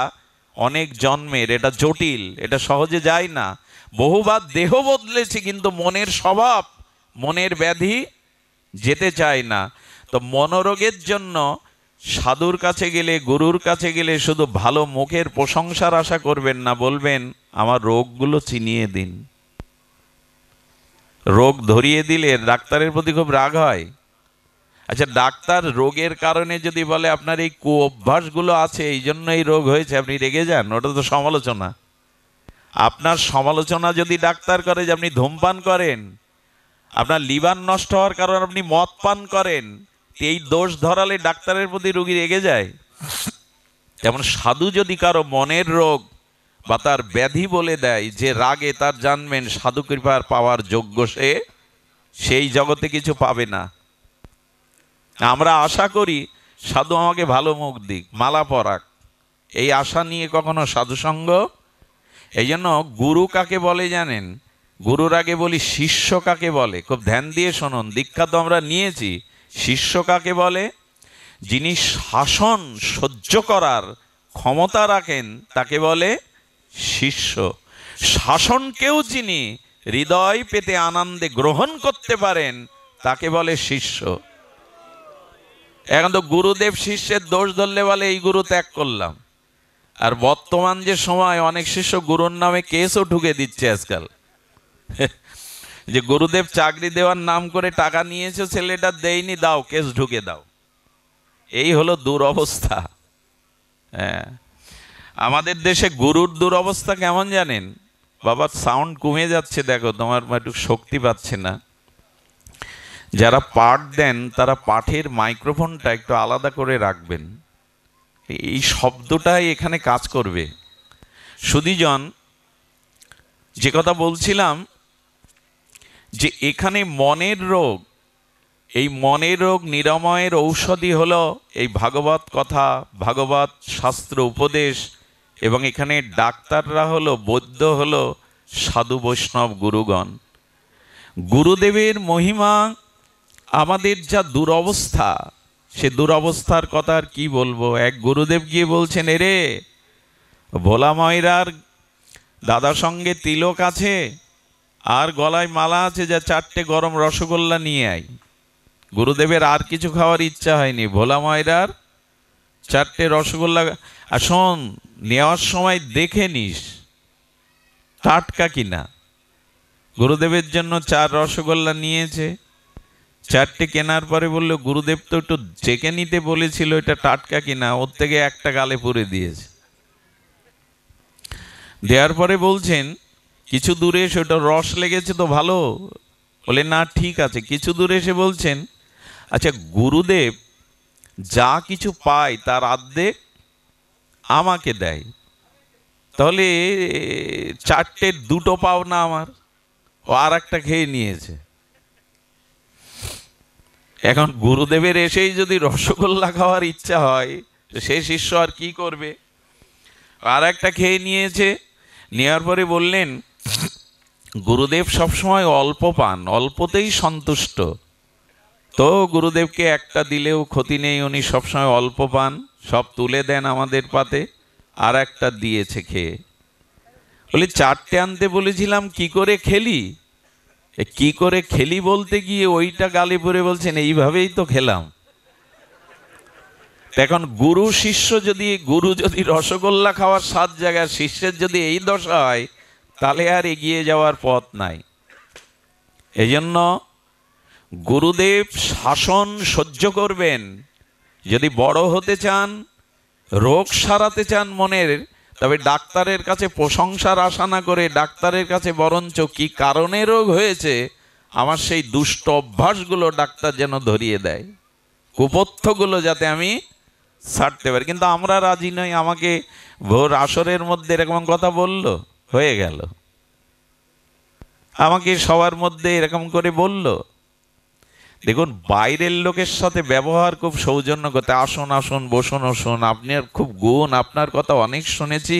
অনেক জন্মের, এটা জটিল, এটা সহজে যায় না। বহুবার দেহ বদলেছি কিন্তু মনের স্বভাব, মনের ব্যাধি যেতে চায় না। তো মনোরোগের জন্য সাধুর কাছে গেলে, গুরুর কাছে গেলে শুধু ভালো মুখের প্রশংসার আশা করবেন না, বলবেন আমার রোগগুলো চিনিয়ে দিন। রোগ ধরিয়ে দিলে ডাক্তারের প্রতি খুব রাগ হয়। আচ্ছা, ডাক্তার রোগের কারণে যদি বলে আপনার এই কুঅভ্যাসগুলো আছে এই জন্য এই রোগ হয়েছে, আপনি রেগে যান? ওটা তো সমালোচনা। আপনার সমালোচনা যদি ডাক্তার করে যে আপনি ধূমপান করেন, আপনার লিভার নষ্ট হওয়ার কারণে আপনি মদ পান করেন, এই দোষ ধরালে ডাক্তারের প্রতি রোগী রেগে যায়। যেমন সাধু যদি কারো মনের রোগ বা তার ব্যাধি বলে দেয়, যে রাগে তার জানবেন সাধু কৃপার পাওয়ার যোগ্য সে সেই জগতে কিছু পাবে না। আমরা আশা করি সাধু আমাকে ভালো মুখ দিক, মালা পরাক, এই আশা নিয়ে কখনো সাধুসঙ্গ। এই জন্য গুরু কাকে বলে জানেন? গুরুর আগে বলি শিষ্য কাকে বলে, খুব ধ্যান দিয়ে শুনুন। দীক্ষা তো আমরা নিয়েছি, শিষ্য কাকে বলে? যিনি শাসন সহ্য করার ক্ষমতা রাখেন তাকে বলে শিষ্য। শাসনকেও যিনি হৃদয় পেতে আনন্দে গ্রহণ করতে পারেন তাকে বলে শিষ্য। এখন তো গুরুদেব শিষ্যের দোষ ধরলে বলে এই গুরু ত্যাগ করলাম। আর বর্তমান যে সময় অনেক শিষ্য গুরুর নামে কেসও ঢুকে দিচ্ছে আজকাল, যে গুরুদেব চাকরি দেওয়ার নাম করে টাকা নিয়েছে, ছেলেটা দেয়নি, দাও কেস ঢুকে দাও। এই হলো দুরবস্থা। হ্যাঁ, আমাদের দেশে গুরুর দুরবস্থা কেমন জানেন? বাবা সাউন্ড কমে যাচ্ছে, দেখো তোমার একটু শক্তি পাচ্ছে না। যারা পাঠ দেন তারা পাঠের মাইক্রোফোনটা একটু আলাদা করে রাখবেন, এই শব্দটাই এখানে কাজ করবে। সুধীজন, যে কথা বলছিলাম যে এখানে মনের রোগ, এই মনের রোগ নিরাময়ের ঔষধি হলো এই ভাগবত কথা, ভাগবত শাস্ত্র উপদেশ। এবং এখানে ডাক্তাররা হলো, বৈদ্য হলো সাধু বৈষ্ণব গুরুগণ। গুরুদেবের মহিমা, আমাদের যা দুরবস্থা, সে দুরবস্থার কথা আর কি বলবো। এক গুরুদেব গিয়ে বলছেন, এরে ভোলা ময়রার দাদার সঙ্গে তিলক আছে আর গলায় মালা আছে, যা 4টে গরম রসগোল্লা নিয়ে আয়। গুরুদেবের আর কিছু খাওয়ার ইচ্ছা হয়নি, ভোলা ময়রার 4টে রসগোল্লা। আর শোন, নেওয়ার সময় দেখে নিস টাটকা কিনা। গুরুদেবের জন্য 4 রসগোল্লা নিয়েছে, 4টে কেনার পরে বললো গুরুদেব তো একটু চেকে নিতে বলেছিল এটা টাটকা কিনা, ওর থেকে একটা গালে পুরে দিয়েছে। দেওয়ার পরে বলছেন কিছু দূরে এসে ওটা রস লেগেছে তো ভালো, বলে না ঠিক আছে। কিছু দূরে এসে বলছেন, আচ্ছা গুরুদেব যা কিছু পায় তার অর্ধেক আমাকে দেয়, তাহলে চারটে দুটো পাও না আমার। ও আর একটা খেয়ে নিয়েছে। এখন গুরুদেবের এসেই যদি রসগোল্লা খাওয়ার ইচ্ছা হয়, সে শিষ্য আর কি করবে? আর একটা খেয়ে নিয়েছে। নেওয়ার পরে বললেন, গুরুদেব সবসময় অল্প পান, অল্পতেই সন্তুষ্ট। তো গুরুদেবকে একটা দিলেও ক্ষতি নেই, উনি সবসময় অল্প পান, সব তুলে দেন আমাদের পাতে। আর একটা দিয়েছে খেয়ে। বলি চারটে আনতে বলেছিলাম, কি করে খেলি? কি করে খেলি বলতে গিয়ে ওইটা গালে পড়ে বলছেন এইভাবেই তো খেলাম। এখন গুরু শিষ্য যদি, গুরু যদি রসগোল্লা খাওয়ার 7 জায়গায়, শিষ্যের যদি এই দশা হয়, তাহলে আর এগিয়ে যাওয়ার পথ নাই। এই জন্য গুরুদেব শাসন সহ্য করবেন। যদি বড় হতে চান, রোগ সারাতে চান মনের, তবে ডাক্তারের কাছে প্রশংসার আশা না করে ডাক্তারের কাছে বরঞ্চ কি কারণে রোগ হয়েছে আমার সেই দুষ্ট অভ্যাসগুলো ডাক্তার যেন ধরিয়ে দেয়, কুপথ্যগুলো যাতে আমি ছাড়তে পারি। কিন্তু আমরা রাজি নই। আমাকে ভোর আসরের মধ্যে এরকম কথা বলল, হয়ে গেল। আমাকে সবার মধ্যে এরকম করে বলল। দেখুন, বাইরের লোকের সাথে ব্যবহার খুব সৌজন্য করতে, আসুন আসুন, বসুন বসুন, আপনার খুব গুণ, আপনার কথা অনেক শুনেছি,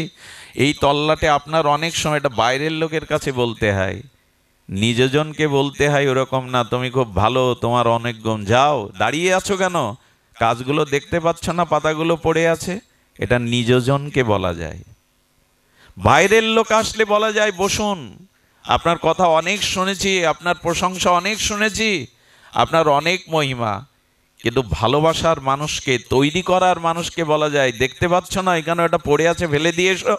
এই তল্লাটে আপনার অনেক সময়, এটা বাইরের লোকের কাছে বলতে হয়। নিজজনকে বলতে হয় ওরকম না, তুমি খুব ভালো, তোমার অনেক গুণ, যাও, দাঁড়িয়ে আছো কেন, কাজগুলো দেখতে পাচ্ছ না, পাতাগুলো পড়ে আছে, এটা নিজজনকে বলা যায়। বাইরের লোক আসলে বলা যায়, বসুন, আপনার কথা অনেক শুনেছি, আপনার প্রশংসা অনেক শুনেছি, আপনার অনেক মহিমা। কিন্তু ভালোবাসার মানুষকে, তৈরি করার মানুষকে বলা যায়, দেখতে পাচ্ছ না এখানে এটা পড়ে আছে, ফেলে দিয়ে এসো,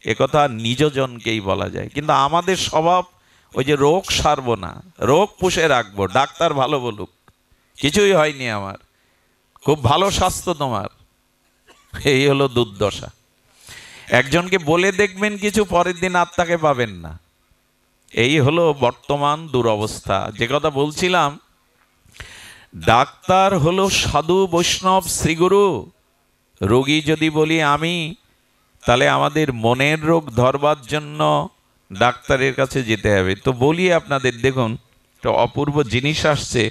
একথা নিজজনকেই বলা যায়। কিন্তু আমাদের স্বভাব ওই যে রোগ সারবো না, রোগ পুষে রাখবো, ডাক্তার ভালো বলুক, কিছুই হয়নি আমার, খুব ভালো স্বাস্থ্য তোমার। এই হলো দুর্দশা। একজনকে বলে দেখবেন কিছু, পরের দিন আর তাকে পাবেন না। এই হলো বর্তমান দুরবস্থা। যে কথা বলছিলাম, ডাক্তার হলো সাধু বৈষ্ণব শ্রীগুরু, রোগী যদি বলি আমি, তাহলে আমাদের মনের রোগ ধরবার জন্য ডাক্তারের কাছে যেতে হবে। তো বলি আপনাদের, দেখুন একটা অপূর্ব জিনিস আসছে।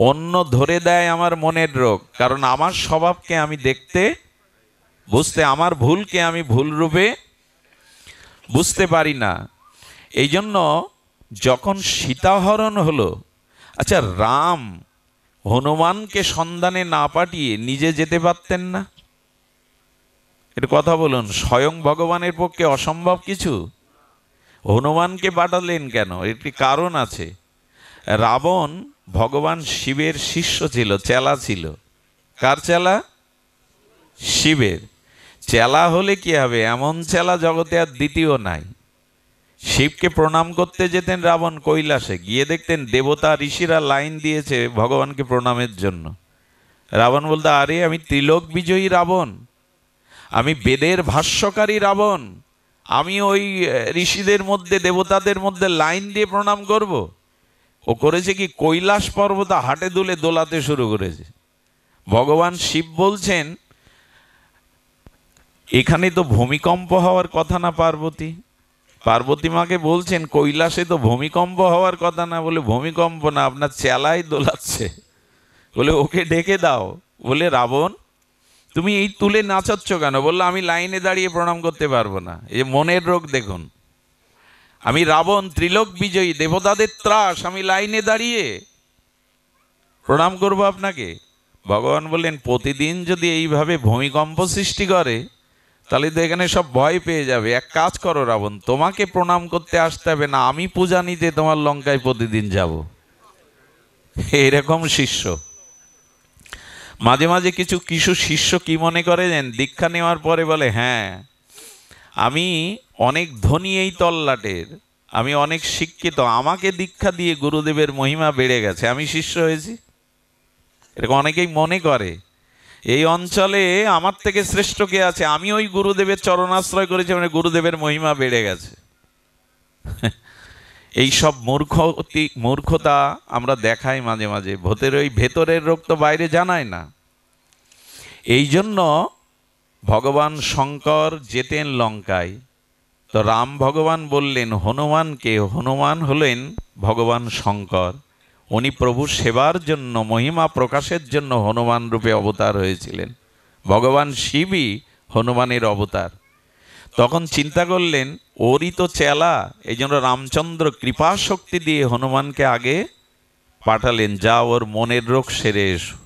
অন্য ধরে দেয় আমার মনের রোগ, কারণ আমার স্বভাবকে আমি দেখতে বুঝতে, আমার ভুলকে আমি ভুল রূপে বুঝতে পারি না। এই জন্য যখন সীতাহরণ হলো, আচ্ছা রাম হনুমানকে সন্ধানে না পাঠিয়ে নিজে যেতে পারতেন না? এটা কথা বলুন, স্বয়ং ভগবানের পক্ষে অসম্ভব কিছু? হনুমানকে পাঠালেন কেন? একটি কারণ আছে। রাবণ ভগবান শিবের শিষ্য ছিল, চেলা ছিল। কার চেলা? শিবের। চেলা হলে কি হবে? এমন চেলা জগতে আর দ্বিতীয় নাই। শিবকে প্রণাম করতে যেতেন রাবণ কৈলাসে, গিয়ে দেখতেন দেবতা ঋষিরা লাইন দিয়েছে ভগবানকে প্রণামের জন্য। রাবণ বলতো, আরে আমি ত্রিলোক বিজয়ী রাবণ, আমি বেদের ভাষ্যকারী রাবণ, আমি ওই ঋষিদের মধ্যে, দেবতাদের মধ্যে লাইন দিয়ে প্রণাম করব? ও করেছে কি, কৈলাস পর্বত হাটে দুলে দোলাতে শুরু করেছে। ভগবান শিব বলছেন, এখানে তো ভূমিকম্প হওয়ার কথা না পার্বতী? পার্বতী মাকে বলছেন কৈলাসে তো ভূমিকম্প হওয়ার কথা না। বলে ভূমিকম্প না, আপনার চেলাই দোলাচ্ছে। বলে ওকে ডেকে দাও। বলে রাবণ তুমি এই তুলে নাচাচ্ছ কেন? বললো আমি লাইনে দাঁড়িয়ে প্রণাম করতে পারবো না। এই মনের রোগ দেখুন। আমি রাবণ, ত্রিলোক বিজয়ী, দেবতাদের ত্রাস, আমি লাইনে দাঁড়িয়ে প্রণাম করব আপনাকে? ভগবান বললেন, প্রতিদিন যদি এইভাবে ভূমিকম্প সৃষ্টি করে তাহলে তো এখানে সব ভয় পেয়ে যাবে। এক কাজ করো রাবণ, তোমাকে প্রণাম করতে আসতে হবে না, আমি পূজা নিতে তোমার লঙ্কায় প্রতিদিন যাব। এরকম শিষ্য। মাঝে মাঝে কিছু কিছু শিষ্য কি মনে করে জানেন? দীক্ষা নেওয়ার পরে বলে, হ্যাঁ আমি অনেক ধনী এই তল্লাটের, আমি অনেক শিক্ষিত, আমাকে দীক্ষা দিয়ে গুরুদেবের মহিমা বেড়ে গেছে, আমি শিষ্য হয়েছি। এরকম অনেকেই মনে করে। এই অঞ্চলে আমার থেকে শ্রেষ্ঠ কে আছে? আমি ওই গুরুদেবের চরণাশ্রয় করেছি, মানে গুরুদেবের মহিমা বেড়ে গেছে। এই সব মূর্খতা আমরা দেখাই মাঝে মাঝে। ভেতরের রোগ তো বাইরে জানায় না। এই জন্য ভগবান শঙ্কর যেতেন লঙ্কায়, তো রাম ভগবান বললেন হনুমানকে, হনুমান হলেন ভগবান শঙ্কর। উনি প্রভুর সেবার জন্য, মহিমা প্রকাশের জন্য হনুমান রূপে অবতার হয়েছিলেন। ভগবান শিবই হনুমানের অবতার। তখন চিন্তা করলেন ওরই তো চেলা, এই জন্য রামচন্দ্র কৃপা শক্তি দিয়ে হনুমানকে আগে পাঠালেন, যা ওর মনের রোগ সেরে এসো।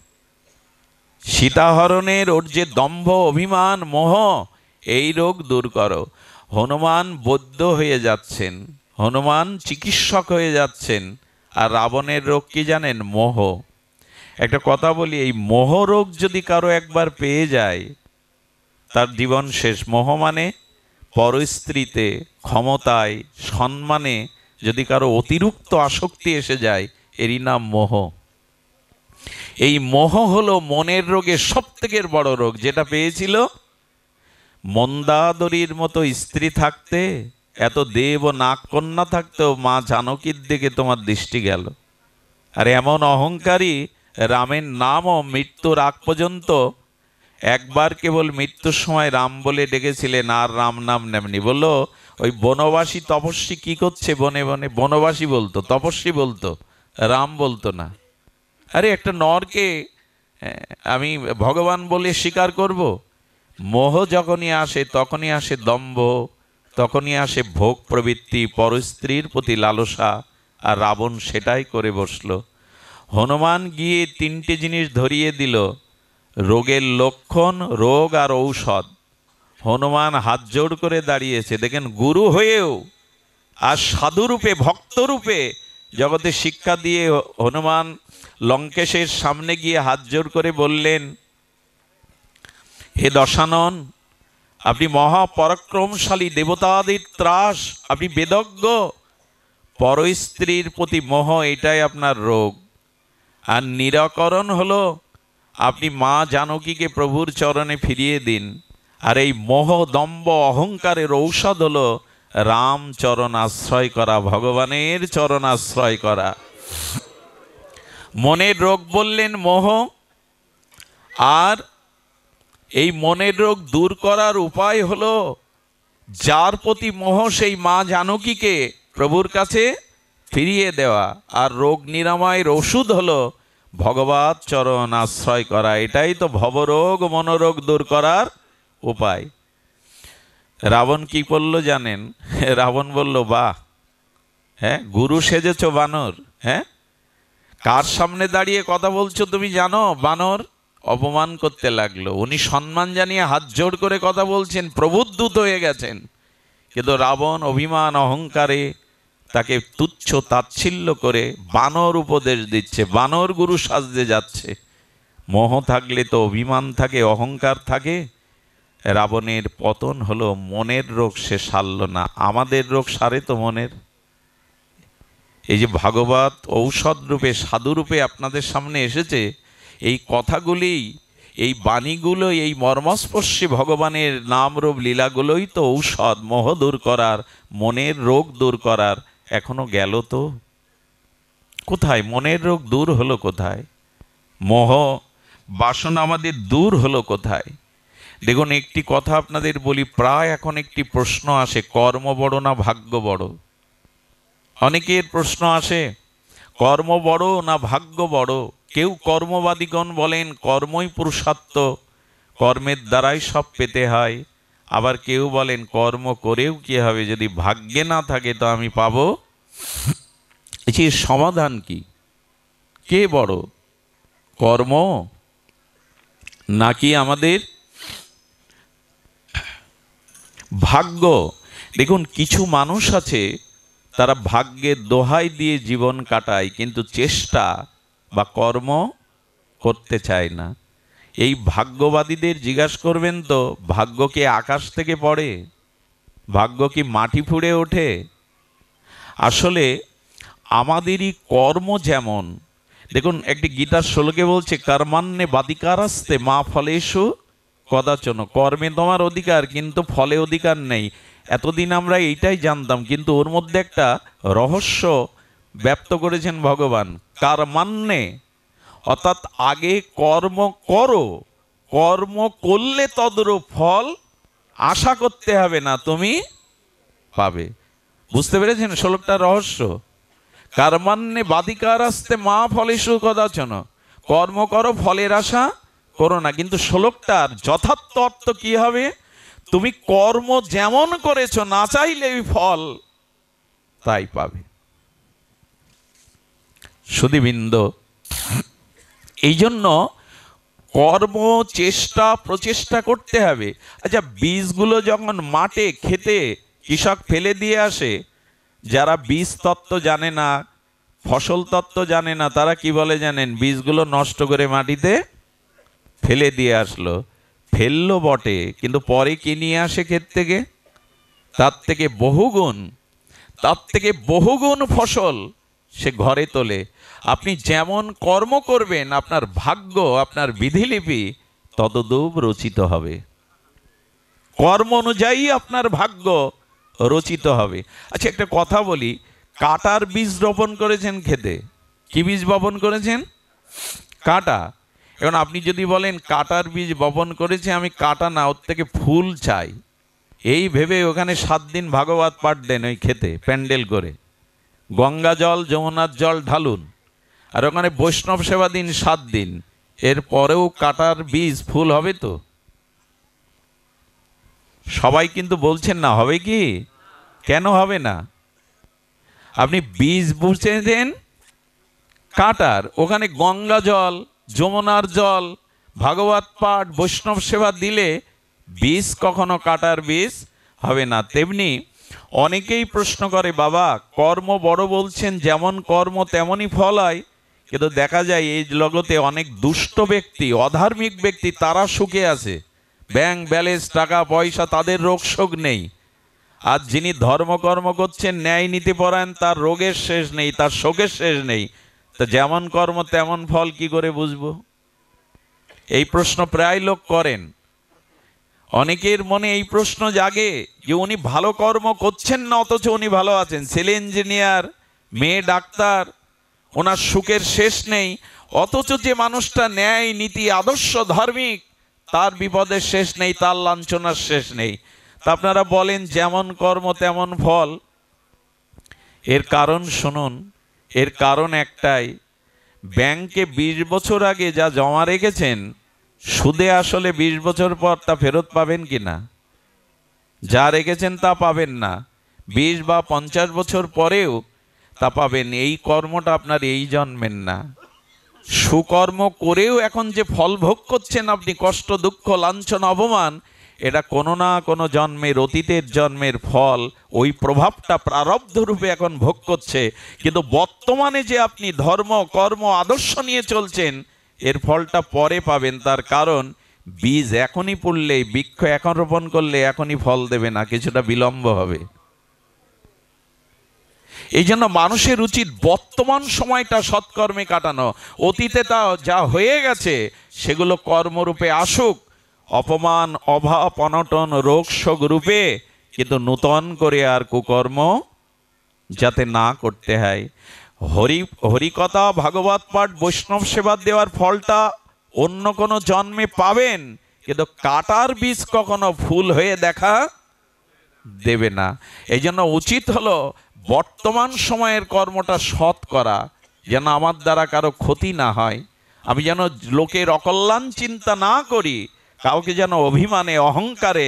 সীতাহরণের ওর যে দম্ভ, অভিমান, মোহ, এই রোগ দূর করো। হনুমান বৈদ্য হয়ে যাচ্ছেন, হনুমান চিকিৎসক হয়ে যাচ্ছেন। আর রাবণের রোগ কি জানেন? মোহ। একটা কথা বলি, এই মোহ রোগ যদি কারো একবার পেয়ে যায় তার জীবন শেষ। মোহ মানে পরস্ত্রীতে, ক্ষমতায়, সম্মানে যদি কারো অতিরিক্ত আসক্তি এসে যায়, এরই নাম মোহ। এই মোহ হলো মনের রোগের সব থেকে বড় রোগ। যেটা পেয়েছিল মন্দাদরীর মতো স্ত্রী থাকতে, এত দেব ও নাগ কন্যা থাকতেও মা জানকীর দিকে তোমার দৃষ্টি গেল। আর এমন অহংকারী, রামের নামও মৃত্যুর আগ পর্যন্ত একবার কেবল মৃত্যুর সময় রাম বলে ডেকেছিলেন, আর রাম নাম নেমনি। বললো ওই বনবাসী তপস্বী কি করছে বনে বনে, বনবাসী বলতো, তপস্বী বলতো, রাম বলতো না। আরে একটা নরকে আমি ভগবান বলে স্বীকার করব? মোহ যখনই আসে তখনই আসে দম্ভ, তখনই আসে ভোগ প্রবৃত্তি, পরস্ত্রীর প্রতি লালসা। আর রাবণ সেটাই করে বসলো। হনুমান গিয়ে তিনটে জিনিস ধরিয়ে দিল, রোগের লক্ষণ, রোগ আর ঔষধ। হনুমান হাত জোড় করে দাঁড়িয়েছে, দেখেন গুরু হয়েও আর সাধুরূপে, ভক্তরূপে জগতে শিক্ষা দিয়ে হনুমান লঙ্কেশের সামনে গিয়ে হাত জোড় করে বললেন, হে দশানন, আপনি মহাপরাক্রমশালী, দেবতাদের ত্রাস, আপনি বেদজ্ঞ। পরস্ত্রীর প্রতি মোহ, এটাই আপনার রোগ। আর নিরাকরণ হলো আপনি মা জানকীকে প্রভুর চরণে ফিরিয়ে দিন। আর এই মোহ, দম্ভ, অহংকারের ঔষধ হলো রাম চরণ আশ্রয় করা, ভগবানের চরণ আশ্রয় করা। মনের রোগ বললেন মোহ। আর এই মনের রোগ দূর করার উপায় হলো যার প্রতি মোহ, সেই মা জানকীকে প্রভুর কাছে ফিরিয়ে দেওয়া। আর রোগ নিরাময়ের ওষুধ হলো ভগবৎ চরণ আশ্রয় করা। এটাই তো ভবরোগ, মনোরোগ দূর করার উপায়। রাবণ কি করল জানেন? রাবণ বলল, বাহ, হ্যাঁ, গুরু সেজেছ বানর। হ্যাঁ, কার সামনে দাঁড়িয়ে কথা বলছো তুমি জানো? বানর অপমান করতে লাগলো। উনি সম্মান জানিয়ে হাত জোড় করে কথা বলছেন, প্রভুর দূত হয়ে গেছেন। কিন্তু রাবণ অভিমান, অহংকারে তাকে তুচ্ছ তাচ্ছিল্য করে বানর উপদেশ দিচ্ছে, বানর গুরু সাজতে যাচ্ছে। মোহ থাকলে তো অভিমান থাকে, অহংকার থাকে। রাবণের পতন হলো, মনের রোগ সে সারল না। আমাদের রোগ সারে তো মনের। এই যে ভাগবত ঔষধ রূপে, সাধু রূপে আপনাদের সামনে এসেছে, এই কথাগুলি, এই বাণীগুলো, এই মর্মস্পর্শী ভগবানের নাম রূপ লীলাগুলোই তো ঔষধ, মোহ দূর করার, মনের রোগ দূর করার। এখনো গেল তো কোথায়? মনের রোগ দূর হলো কোথায়? মোহ বাসনা আমাদের দূর হলো কোথায়? দেখুন, একটি কথা আপনাদের বলি, প্রায় এখন একটি প্রশ্ন আসে, কর্ম বড় না ভাগ্য বড়? অনেকের প্রশ্ন আসে, কর্ম বড় না ভাগ্য বড়? কেউ কর্মবাদীগণ বলেন কর্মই পুরুষার্থ, কর্মের দ্বারাই সব পেতে হয়। আবার কেউ বলেন কর্ম করেও কি হবে, যদি ভাগ্যে না থাকে তো আমি পাবো। এর সমাধান কি? কে বড়, কর্ম নাকি আমাদের ভাগ্য? দেখুন, কিছু মানুষ আছে তারা ভাগ্যের দোহাই দিয়ে জীবন কাটায়, কিন্তু চেষ্টা বা কর্ম করতে চায় না। এই ভাগ্যবাদীদের জিজ্ঞাসা করবেন তো, ভাগ্য কি আকাশ থেকে পড়ে? ভাগ্য কি মাটি ফুঁড়ে ওঠে? আসলে আমাদেরই কর্ম যেমন, দেখুন একটি গীতার শ্লোকে বলছে, কর্মান্নে বাদিকারাস্তে মা ফলেষু কদাচন। কর্মে তোমার অধিকার, কিন্তু ফলে অধিকার নেই। এতদিন আমরা এইটাই জানতাম, কিন্তু ওর মধ্যে একটা রহস্য ব্যক্ত করেছেন ভগবান। কর্মান্নে, অর্থাৎ আগে কর্ম করো, কর্ম করলে তদরূপ ফল আশা করতে হবে না, তুমি পাবে। বুঝতে পেরেছেন শ্লোকটার রহস্য? কর্মান্নে বাধিকার আসতে মা ফলেষু কদাচন, কর্ম করো ফলের আশা করো না। কিন্তু শ্লোকটার যথার্থ অর্থ কি হবে? তুমি কর্ম যেমন করেছো, না চাইলেই ফল তাই পাবে। সুধীবৃন্দ, এই জন্য কর্ম, চেষ্টা, প্রচেষ্টা করতে হবে। আচ্ছা, বীজগুলো যখন মাঠে খেতে কৃষক ফেলে দিয়ে আসে, যারা বীজ তত্ত্ব জানে না, ফসল তত্ত্ব জানে না, তারা কি বলে জানেন? বীজগুলো নষ্ট করে মাটিতে ফেলে দিয়ে আসলো। ফেললো বটে, কিন্তু পরে কি নিয়ে আসে ক্ষেত থেকে? তার থেকে বহুগুণ ফসল সে ঘরে তোলে। আপনি যেমন কর্ম করবেন, আপনার ভাগ্য, আপনার বিধিলিপি ততদূপ রচিত হবে। কর্ম অনুযায়ী আপনার ভাগ্য রচিত হবে। আচ্ছা, একটা কথা বলি, কাঁটার বীজ রোপণ করেছেন খেতে। কি বীজ বপন করেছেন? কাঁটা। এখন আপনি যদি বলেন কাঁটার বীজ বপন করেছে, আমি কাঁটা না, ওর থেকে ফুল চাই, এই ভেবে ওখানে 7 দিন ভাগবত পাঠ দেন ওই খেতে, প্যান্ডেল করে, গঙ্গা জল যমুনার জল ঢালুন, আর ওখানে বৈষ্ণব সেবা দিন 7 দিন, এরপরেও কাঁটার বীজ ফুল হবে তো? সবাই কিন্তু বলছেন না, হবে কি? কেন হবে না? আপনি বীজ বুঝে দেন কাঁটার, ওখানে গঙ্গা জল যমুনার জল ভাগবত পাঠ বৈষ্ণব সেবা দিলে বীজ কখনো কাঁটার বীজ হবে না। তেমনি অনেকেই প্রশ্ন করে, বাবা কর্ম বড় বলছেন, যেমন কর্ম তেমনই ফল হয়, কিন্তু দেখা যায় এই জগতে অনেক দুষ্ট ব্যক্তি, অধার্মিক ব্যক্তি, তারা সুখে আছে, ব্যাংক ব্যালেন্স, টাকা পয়সা, তাদের রোগ শোক নেই। আর যিনি ধর্মকর্ম করছেন, ন্যায় নীতি পরায়ণ, তার রোগের শেষ নেই, তার শোকের শেষ নেই। তো যেমন কর্ম তেমন ফল কি করে বুঝবো? এই প্রশ্ন প্রায় লোক করেন। অনেকের মনে এই প্রশ্ন জাগে যে উনি ভালো কর্ম করছেন না, অথচ উনি ভালো আছেন, ছেলে ইঞ্জিনিয়ার, মেয়ে ডাক্তার, ওনার সুখের শেষ নেই, অথচ যে মানুষটা ন্যায় নীতি আদর্শ ধার্মিক, তার বিপদের শেষ নেই, তার লাঞ্ছনার শেষ নেই। তা আপনারা বলেন যেমন কর্ম তেমন ফল। এর কারণ শুনুন, এর কারণ একটাই, ব্যাংকে 20 বছর আগে যা জমা রেখেছেন, সুদে আসলে 20 বছর পর তা ফেরত পাবেন কিনা? যা রেখেছেন তা পাবেন না, 20 বা 50 বছর পরেও তা পাবেন। এই কর্মটা আপনার এই জন্মের না। সুকর্ম করেও এখন যে ফল ভোগ করছেন আপনি, কষ্ট, দুঃখ, লাঞ্ছনা, অপমান, এটা কোনো না কোনো জন্মের, অতীতের জন্মের ফল, ওই প্রভাবটা প্রারব্ধ রূপে এখন ভোগ করছে। কিন্তু বর্তমানে যে আপনি ধর্ম, কর্ম, আদর্শ নিয়ে চলছেন, এর ফলটা পরে পাবেন। তার কারণ বীজ এখনই পড়লে, বৃক্ষ এখন রোপণ করলে এখনই ফল দেবে না, কিছুটা বিলম্ব হবে। এই জন্য মানুষের উচিত বর্তমান সময়টা সৎকর্মে কাটানো। অতীতে তা যা হয়ে গেছে সেগুলো কর্মরূপে আসুক, অপমান, অভাব, অনটন, রোগ শোক রূপে, কিন্তু নূতন করে আর কুকর্ম যাতে না করতে হয়। হরিকথা, ভাগবত পাঠ, বৈষ্ণব সেবা দেওয়ার ফলটা অন্য কোনো জন্মে পাবেন, কিন্তু কাটার বীজ কখনো ফুল হয়ে দেখা দেবে না। এই জন্য উচিত হলো বর্তমান সময়ের কর্মটা সৎ করা, যেন আমার দ্বারা কারো ক্ষতি না হয়, আমি যেন লোকের অকল্যাণ চিন্তা না করি, কাউকে যেন অভিমানে, অহংকারে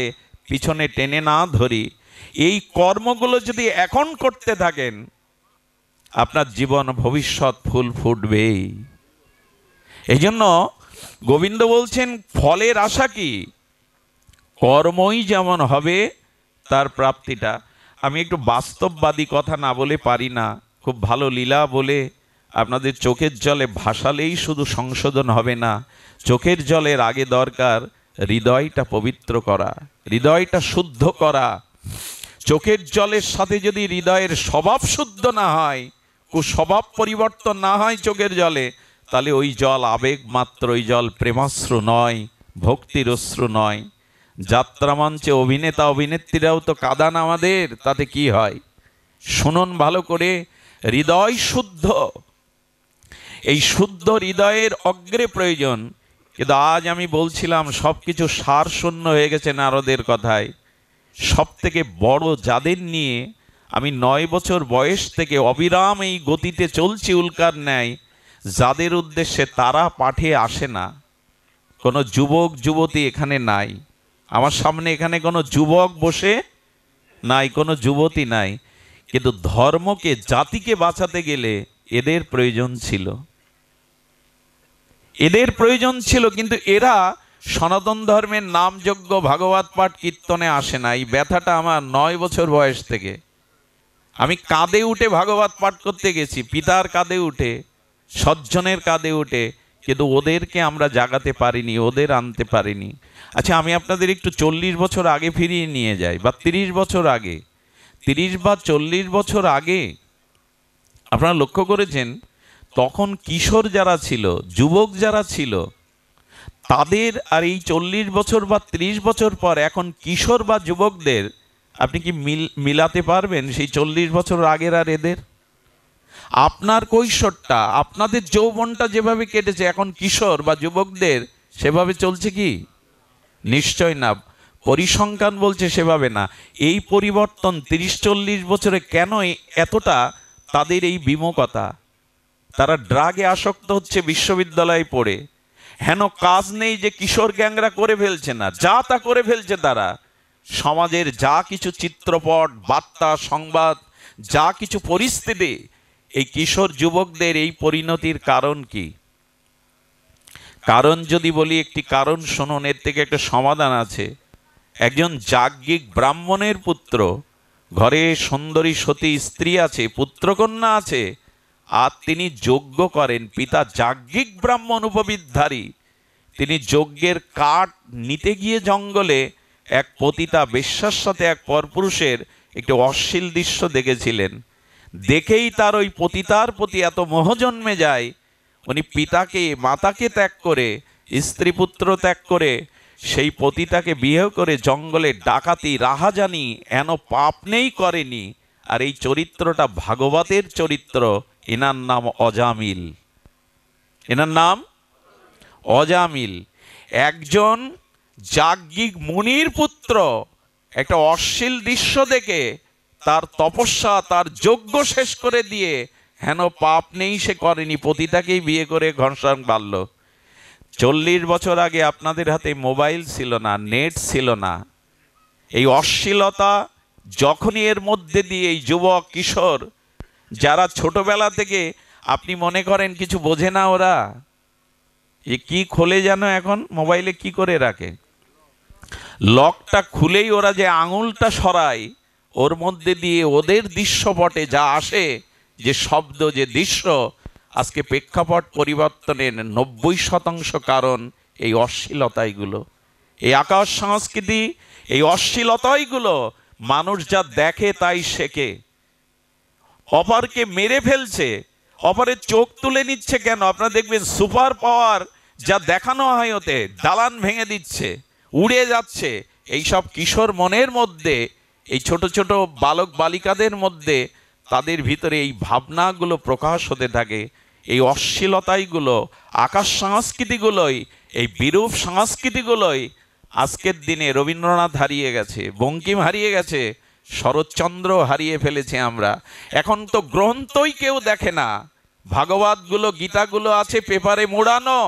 পিছনে টেনে না ধরি। এই কর্মগুলো যদি এখন করতে থাকেন, আপনার জীবন ভবিষ্যৎ ফুল ফুটবেই। এই জন্য গোবিন্দ বলছেন, ফলের আশা কি? কর্মই যেমন হবে তার প্রাপ্তিটা। আমি একটু বাস্তববাদী কথা না বলে পারি না। খুব ভালো লীলা বলে আপনাদের চোখের জলে ভাসালেই শুধু সংশোধন হবে না, চোখের জলের আগে দরকার হৃদয়টা পবিত্র করা, হৃদয়টা শুদ্ধ করা। চোখের জলের সাথে যদি হৃদয়ের স্বভাব শুদ্ধ না হয়, কুস্বভাব পরিবর্তন না হয় চোখের জলে, তাহলে ওই জল আবেগ মাত্র, ওই জল প্রেমাশ্রু নয়, ভক্তির অশ্রু নয়। যাত্রা মঞ্চে অভিনেতা অভিনেত্রীরাও তো কাঁদান আমাদের, তাতে কি হয়? শুনুন ভালো করে, হৃদয় শুদ্ধ, এই শুদ্ধ হৃদয়ের অগ্রে প্রয়োজন। কিন্তু আজ আমি বলছিলাম সবকিছু সার শূন্য হয়ে গেছে নারদের কথায়। সব থেকে বড় যাদের নিয়ে আমি 9 বছর বয়স থেকে অবিরাম এই গতিতে চলছি উল্কার ন্যায়, যাদের উদ্দেশ্যে তারা পাঠে আসে না। কোনো যুবক যুবতী এখানে নাই, আমার সামনে এখানে কোনো যুবক বসে নাই, কোনো যুবতী নাই, কিন্তু ধর্মকে জাতিকে বাঁচাতে গেলে এদের প্রয়োজন ছিল, এদের প্রয়োজন ছিল। কিন্তু এরা সনাতন ধর্মের নামযজ্ঞ ভাগবত পাঠ কীর্তনে আসে না। এই ব্যথাটা আমার 9 বছর বয়স থেকে। আমি কাঁধে উঠে ভাগবত পাঠ করতে গেছি, পিতার কাঁধে উঠে, সজ্জনের কাঁধে উঠে, কিন্তু ওদেরকে আমরা জাগাতে পারিনি, ওদের আনতে পারিনি। আচ্ছা, আমি আপনাদের একটু 40 বছর আগে ফিরিয়ে নিয়ে যাই, বা 30 বছর আগে, 30 বা 40 বছর আগে আপনারা লক্ষ্য করেছেন তখন কিশোর যারা ছিল, যুবক যারা ছিল, তাদের আর এই 40 বছর বা 30 বছর পর এখন কিশোর বা যুবকদের আপনি কি মিলাতে পারবেন সেই 40 বছর আগের আর এদের? আপনার কৈশোরটা, আপনাদের যৌবনটা যেভাবে কেটেছে, এখন কিশোর বা যুবকদের সেভাবে চলছে কি? নিশ্চয় না। পরিসংখ্যান বলছে সেভাবে না। এই পরিবর্তন 30-40 বছরে কেন এতটা তাদের এই বিমুখতা? তারা ড্রাগে আসক্ত হচ্ছে বিশ্ববিদ্যালয়ে পড়ে। হেন কাজ নেই যে কিশোর গ্যাংরা করে ফেলছে না, যা তা করে ফেলছে তারা। সমাজের যা কিছু চিত্রপট, বার্তা, সংবাদ, যা কিছু পরিস্থিতি, এই কিশোর যুবকদের এই পরিণতির কারণ কি? কারণ যদি বলি, একটি কারণ শুনুন, এর থেকে একটা সমাধান আছে। একজন যাজ্ঞিক ব্রাহ্মণের পুত্র, ঘরে সুন্দরী সতী স্ত্রী আছে, পুত্রকন্যা আছে, আর তিনি যজ্ঞ করেন। পিতা যাজ্ঞিক ব্রাহ্মণ উপবিদধারী, তিনি যজ্ঞের কাঠ নিতে গিয়ে জঙ্গলে এক পতিতা বেশ্যার সাথে এক পরপুরুষের একটি অশ্লীল দৃশ্য দেখেছিলেন। দেখেই তার ওই পতিতার প্রতি এত মোহ জন্মে যায়, উনি পিতাকে মাতাকে ত্যাগ করে, স্ত্রী পুত্র ত্যাগ করে সেই পতিতাকে বিয়ে করে জঙ্গলে ডাকাতি রাহাজানি এন পাপ নেই করেনি। আর এই চরিত্রটা ভাগবতের চরিত্র। এনার নাম অজামিল, এনার নাম অজামিল। একজন যাজ্ঞিক মুনির পুত্র একটা অশ্লীল দৃশ্য দেখে তার তপস্যা, তার যজ্ঞ শেষ করে দিয়ে হেন পাপ নেই সে করেনি, পতিতাকেই বিয়ে করে ঘনশ্যাম বাড়ল। 40 বছর আগে আপনাদের হাতে মোবাইল ছিল না, নেট ছিল না। এই অশ্লীলতা যখনই এর মধ্যে দিয়ে এই যুবক কিশোর যারা ছোটবেলা থেকে আপনি মনে করেন কিছু বোঝে না, ওরা এ কি খোলে যেন এখন মোবাইলে কি করে রাখে, লকটা খুলেই ওরা যে আঙুলটা সরায়, ওর মধ্যে দিয়ে ওদের দৃশ্যপটে যা আসে, যে শব্দ, যে দৃশ্য, আজকে প্রেক্ষাপট পরিবর্তনের 90% কারণ এই অশ্লীলতাইগুলো, এই আকাশ সংস্কৃতি, এই অশ্লীলতাইগুলো। মানুষ যা দেখে তাই শেখে। অপরকে মেরে ফেলছে, অপরের চোখ তুলে নিচ্ছে কেন? আপনারা দেখবেন সুপার পাওয়ার যা দেখানো হয়, ওতে দালান ভেঙে দিচ্ছে, উড়ে যাচ্ছে। এইসব কিশোর মনের মধ্যে, এই ছোট ছোট বালক বালিকাদের মধ্যে, তাদের ভিতরে এই ভাবনাগুলো প্রকাশ হতে থাকে। এই অশ্লীলতাইগুলো, আকাশ সংস্কৃতিগুলোই, এই বিরূপ সংস্কৃতিগুলোই আজকের দিনে রবীন্দ্রনাথ হারিয়ে গেছে, বঙ্কিম হারিয়ে গেছে, শরৎচন্দ্র হারিয়ে ফেলেছে আমরা। এখন তো গ্রন্থই কেউ দেখে না। ভাগবতগুলো, গীতাগুলো আছে পেপারে মোড়ানো,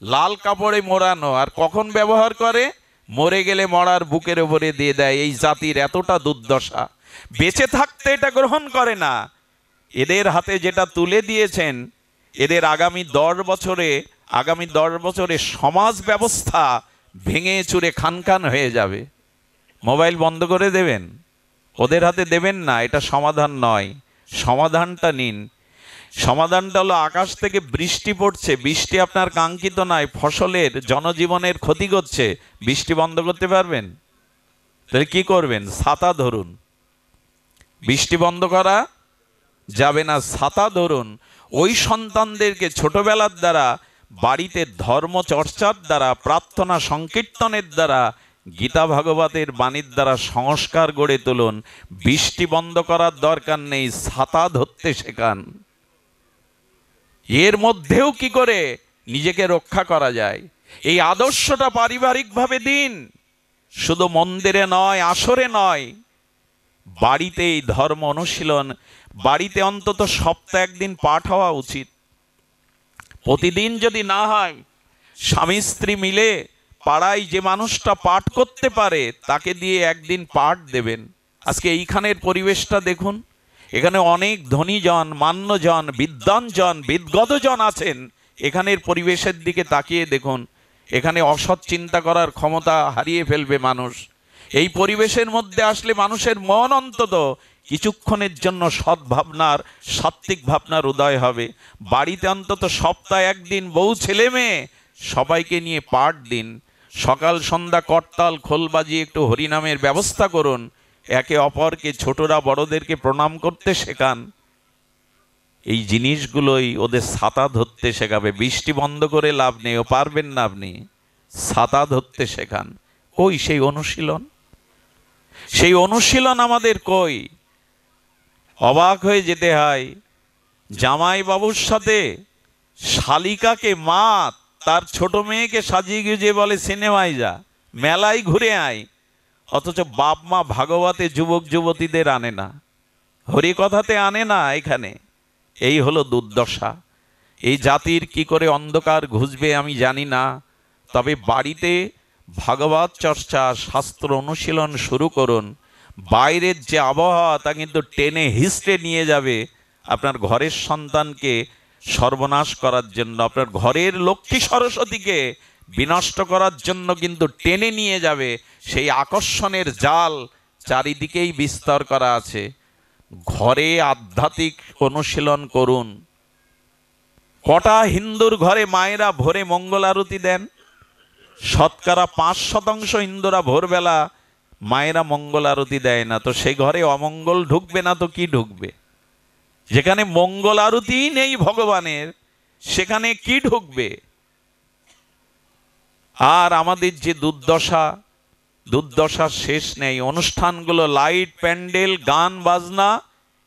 লাল কাপড়ে মোড়ানো, আর কখন ব্যবহার করে? মরে গেলে মরার বুকের উপরে দিয়ে দেয়। এই জাতির এতটা দুর্দশা, বেঁচে থাকতে এটা গ্রহণ করে না। এদের হাতে যেটা তুলে দিয়েছেন, এদের আগামী 10 বছরে সমাজ ব্যবস্থা ভেঙে চুরে খানখান হয়ে যাবে। মোবাইল বন্ধ করে দেবেন, ওদের হাতে দেবেন না, এটা সমাধান নয়। সমাধানটা নিন। সমাধানটা হলো, আকাশ থেকে বৃষ্টি পড়ছে, বৃষ্টি আপনার কাঙ্ক্ষিত নয়, ফসলের, জনজীবনের ক্ষতি করছে, বৃষ্টি বন্ধ করতে পারবেন? তাহলে কি করবেন? ছাতা ধরুন। বৃষ্টি বন্ধ করা যাবে না, ছাতা ধরুন। ওই সন্তানদেরকে ছোটবেলার দ্বারা, বাড়িতে ধর্ম চর্চার দ্বারা, প্রার্থনা সংকীর্তনের দ্বারা গীতা ভাগবতের বাণীর দ্বারা সংস্কার গড়ে তুলুন। বৃষ্টি বন্ধ করার দরকার নেই, ছাতা ধরতে শেখান। এর মধ্যেও কি করে নিজেকে রক্ষা করা যায়, এই আদর্শটা পারিবারিকভাবে দিন। শুধু মন্দিরে নয়, আসরে নয়, বাড়িতে এই ধর্ম অনুশীলন। বাড়িতে অন্তত সপ্তাহে একদিন পাঠ হওয়া উচিত। প্রতিদিন যদি না হয়, স্বামী স্ত্রী মিলে পাড়ায় যে মানুষটা পাঠ করতে পারে তাকে দিয়ে একদিন পাঠ দেবেন। আজকে এইখানের পরিবেশটা দেখুন, এখানে অনেক ধনীজন, মান্যজন, বিদ্বানজন, বিদগতজন আছেন। এখানের পরিবেশের দিকে তাকিয়ে দেখুন, এখানে অসৎ চিন্তা করার ক্ষমতা হারিয়ে ফেলবে মানুষ। এই পরিবেশের মধ্যে আসলে মানুষের মন অন্তত কিছুক্ষণের জন্য সদ্ভাবনার, সাত্ত্বিক ভাবনার উদয় হবে। বাড়িতে অন্তত সপ্তাহে একদিন বউ ছেলে মেয়ে সবাইকে নিয়ে পাঠ দিন। সকাল সন্ধ্যা করতাল খোল বাজিয়ে একটু হরিনামের ব্যবস্থা করুন। একে অপরকে, ছোটরা বড়দেরকে প্রণাম করতে শেখান। এই জিনিসগুলোই ওদের ছাতা ধরতে শেখাবে। বৃষ্টি বন্ধ করে লাভ নেই, ও পারবেন না আপনি। ছাতা ধরতে শেখান। কই সেই অনুশীলন? সেই অনুশীলন আমাদের কই? অবাক হয়ে যেতে হয়, জামাই বাবুর সাথে শালিকাকে মা তার ছোট মেয়েকে সাজিয়ে গুজিয়ে বলে সিনেমায় যা, মেলায় ঘুরে আয়, অথচ বাপ মা ভাগবতে যুবক যুবতীদের আনে না, হরিকথাতে আনে না। এখানে এই হলো দুর্দশা। এই জাতির কি করে অন্ধকার ঘুচবে আমি জানি না, তবে বাড়িতে ভাগবত চর্চা, শাস্ত্র অনুশীলন শুরু করুন। বাইরের যে আবহাওয়া তা কিন্তু টেনে হিস্টে নিয়ে যাবে আপনার ঘরের সন্তানকে সর্বনাশ করার জন্য, আপনার ঘরের লক্ষ্মী সরস্বতীকে বিনষ্ট করার জন্য কিন্তু টেনে নিয়ে যাবে। সেই আকর্ষণের জাল চারিদিকেই বিস্তার করা আছে। ঘরে আধ্যাত্মিক অনুশীলন করুন। কটা হিন্দুর ঘরে মায়েরা ভোরে মঙ্গল আরতি দেন? শতকরা ৫% হিন্দুরা ভোরবেলা মায়েরা মঙ্গল আরতি দেয় না। তো সে ঘরে অমঙ্গল ঢুকবে না তো কি ঢুকবে? যেখানে মঙ্গল আরতি নেই ভগবানের, সেখানে কি ঢুকবে? আর আমাদের যে দুর্দশার শেষ নেই। অনুষ্ঠানগুলো লাইট, প্যান্ডেল, গান বাজনা,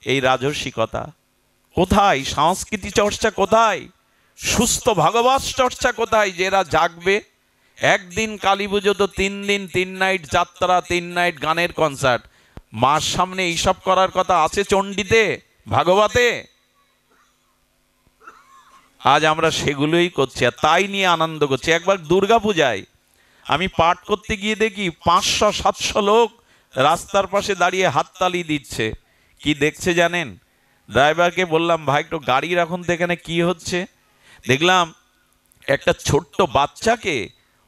এই রাজসিকতা কোথায়? সংস্কৃতি চর্চা কোথায়? সুস্থ ভাগবত চর্চা কোথায়? যেরা জাগবে। একদিন কালী পুজো তো 3 দিন 3 নাইট যাত্রা, 3 নাইট গানের কনসার্ট। মার সামনে এইসব করার কথা আছে চণ্ডীতে, ভাগবতে? আজ আমরা সেগুলোই করছি, আর তাই নিয়ে আনন্দ করছি। একবার দুর্গা পূজায় আমি পাঠ করতে গিয়ে দেখি 500-700 লোক রাস্তার পাশে দাঁড়িয়ে হাততালি দিচ্ছে। কি দেখছে জানেন? ড্রাইভারকে বললাম, ভাই একটু গাড়ি রাখুন তো, এখানে কি হচ্ছে? দেখলাম একটা ছোট্ট বাচ্চাকে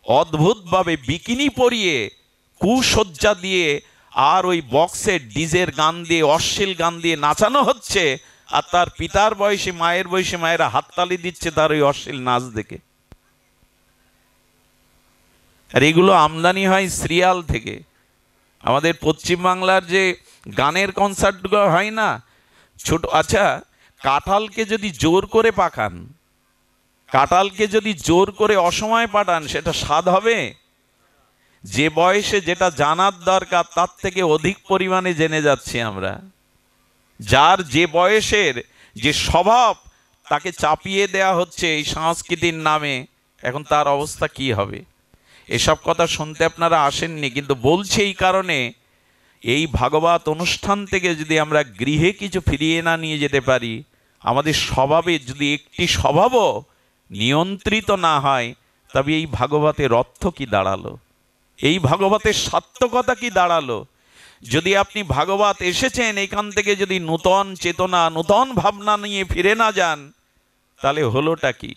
অদ্ভুতভাবে বিকিনি পরিয়ে, কুসজ্জা দিয়ে, আর ওই বক্সের ডিজের গান দিয়ে, অশ্লীল গান দিয়ে নাচানো হচ্ছে। আর তার পিতার বয়সী, মায়ের বয়সী মায়েরা হাততালি দিচ্ছে তার ওই অশ্লীল নাচ দেখে। আর এগুলো আমদানি হয় সিরিয়াল থেকে। আমাদের পশ্চিমবাংলার যে গানের কনসার্টগুলো হয় না, ছোট, আচ্ছা কাঁঠালকে যদি জোর করে পাকান, কাঁঠালকে যদি জোর করে অসময়ে পাঠান, সেটা স্বাদ হবে? যে বয়সে যেটা জানার দরকার তার থেকে অধিক পরিমাণে জেনে যাচ্ছি আমরা। যার যে বয়সের যে স্বভাব, তাকে চাপিয়ে দেয়া হচ্ছে এই সংস্কৃতির নামে। এখন তার অবস্থা কি হবে? এসব কথা শুনতে আপনারা আসেননি, কিন্তু বলছি এই কারণে, এই ভাগবত অনুষ্ঠান থেকে যদি আমরা গৃহে কিছু ফিরিয়ে না নিয়ে যেতে পারি, আমাদের স্বভাবে যদি একটি স্বভাবও নিয়ন্ত্রিত না হয়, তবে এই ভাগবতের অর্থ কি দাঁড়ালো? এই ভাগবতের সার্থকতা কি দাঁড়ালো? যদি আপনি ভাগবত এসেছেন, এখান থেকে যদি নূতন চেতনা, নূতন ভাবনা নিয়ে ফিরে না যান, তাহলে হলোটা কি?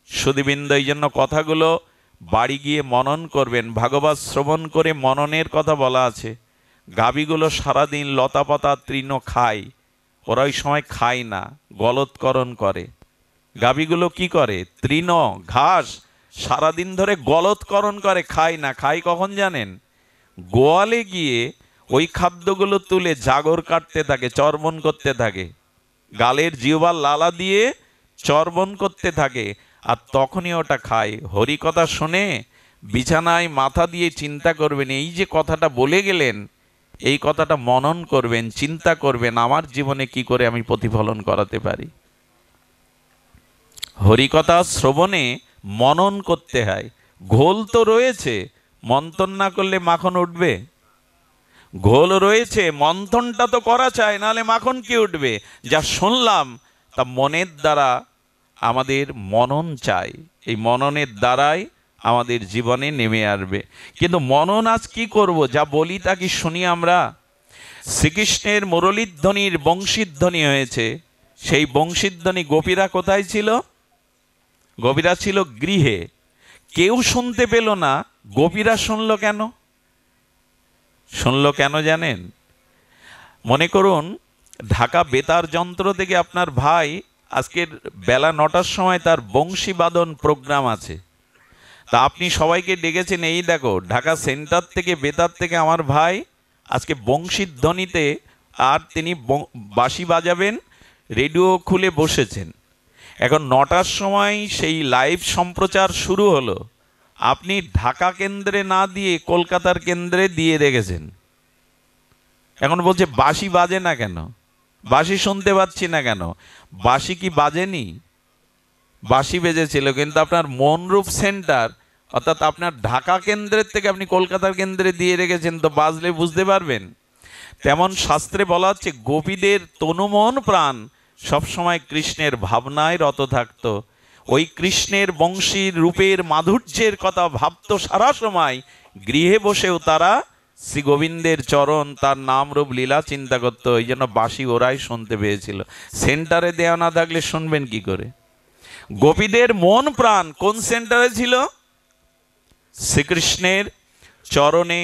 সুধীবৃন্দ, এই জন্য কথাগুলো বাড়ি গিয়ে মনন করবেন। ভাগবত শ্রবণ করে মননের কথা বলা আছে। গাভীগুলো সারাদিন লতা পাতা তৃণ খায়, ওরা ওই সময় খায় না, গলৎকরণ করে। গাভীগুলো কি করে? তৃণ, ঘাস সারাদিন ধরে গলৎকরণ করে, খায় না। খায় কখন জানেন? গোয়ালে গিয়ে ওই খাদ্যগুলো তুলে জাগর কাটতে থাকে, চর্বণ করতে থাকে, গালের জিহ্বার লালা দিয়ে চর্বণ করতে থাকে, আর তখনই ওটা খায়। হরিকথা শুনে বিছানায় মাথা দিয়ে চিন্তা করবেন, এই যে কথাটা বলে গেলেন, এই কথাটা মনন করবেন, চিন্তা করবেন, আমার জীবনে কি করে আমি প্রতিফলন করাতে পারি। হরিকথা শ্রবণে মনন করতে হয়। ঘোল তো রয়েছে, মন্থন না করলে মাখন উঠবে? ঘোল রয়েছে, মন্থনটা তো করা চাই, নাহলে মাখন কি উঠবে? যা শুনলাম তা মনের দ্বারা আমাদের মনন চাই, এই মননের দ্বারাই আমাদের জীবনে নেমে আসবে। কিন্তু মনন আজ কি করব? যা বলি তা কি শুনি আমরা? শ্রীকৃষ্ণের মুরলীধ্বনির বংশীধ্বনি হয়েছে, সেই বংশীধ্বনি গোপীরা কোথায় ছিল? গোপীরা ছিল গৃহে। কেউ শুনতে পেল না, গোপীরা শুনল কেন? শুনল কেন জানেন? মনে করুন ঢাকা বেতার যন্ত্র থেকে আপনার ভাই আজকের বেলা 9টার সময় তার বংশী বাদন প্রোগ্রাম আছে, তা আপনি সবাইকে ডেকেছেন, এই দেখো ঢাকা সেন্টার থেকে বেতার থেকে আমার ভাই আজকে বংশীর ধ্বনিতে, আর তিনি বাঁশি বাজাবেন, রেডিও খুলে বসেছেন। এখন 9টার সময় সেই লাইভ সম্প্রচার শুরু হলো, আপনি ঢাকা কেন্দ্রে না দিয়ে কলকাতার কেন্দ্রে দিয়ে রেখেছেন। এখন বলছে বাঁশি বাজে না কেন, বাঁশি শুনতে পাচ্ছি না কেন? বাঁশি কি বাজেনি? বাঁশি বেজেছিল, কিন্তু আপনার মনরূপ সেন্টার অর্থাৎ আপনার ঢাকা কেন্দ্রের থেকে আপনি কলকাতার কেন্দ্রে দিয়ে রেখেছেন, তো বাজলে বুঝতে পারবেন। তেমন শাস্ত্রে বলা হচ্ছে গোপীদের তনুমন প্রাণ সবসময় কৃষ্ণের ভাবনায় রত থাকত। ওই কৃষ্ণের বংশীর রূপের মাধুর্যের কথা ভাবত সারা সময়। গৃহে বসেও তারা শ্রী গোবিন্দের চরণ, তার নাম রূপ লীলা চিন্তা করত। এই জন্য বাঁশি ওরাই শুনতে পেয়েছিল। সেন্টারে দেওয়া না থাকলে শুনবেন কি করে? গোপীদের মন প্রাণ কোন সেন্টারে ছিল? শ্রীকৃষ্ণের চরণে,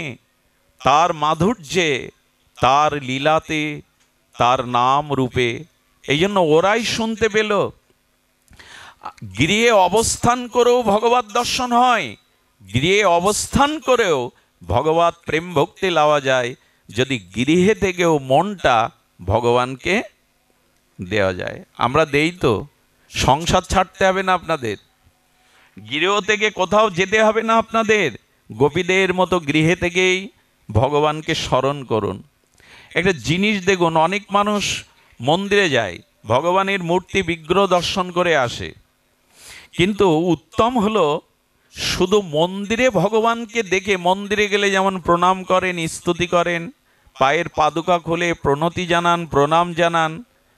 তার মাধুর্যে, তার লীলাতে, তার নাম রূপে। এই জন্য ওরাই শুনতে পেল। গৃহে অবস্থান করেও ভগবত দর্শন হয়, গৃহে অবস্থান করেও ভগবত প্রেম ভক্তি লাওয়া যায়, যদি গৃহে থেকেও মনটা ভগবানকে দেওয়া যায়। আমরা দেই তো? সংসার ছাড়তে হবে না আপনাদের, গৃহ থেকে কোথাও যেতে হবে না আপনাদের, গোপীদের মতো গৃহে থেকেই ভগবানকে স্মরণ করুন। একটা জিনিস দেখুন, অনেক মানুষ মন্দিরে যায়, ভগবানের মূর্তি বিগ্রহ দর্শন করে আসে, কিন্তু উত্তম হলো শুধু মন্দিরে ভগবানকে দেখে, মন্দিরে গেলে যেমন প্রণাম করেন, স্তুতি করেন, পায়ের পাদুকা খুলে প্রণতি জানান, প্রণাম জানান,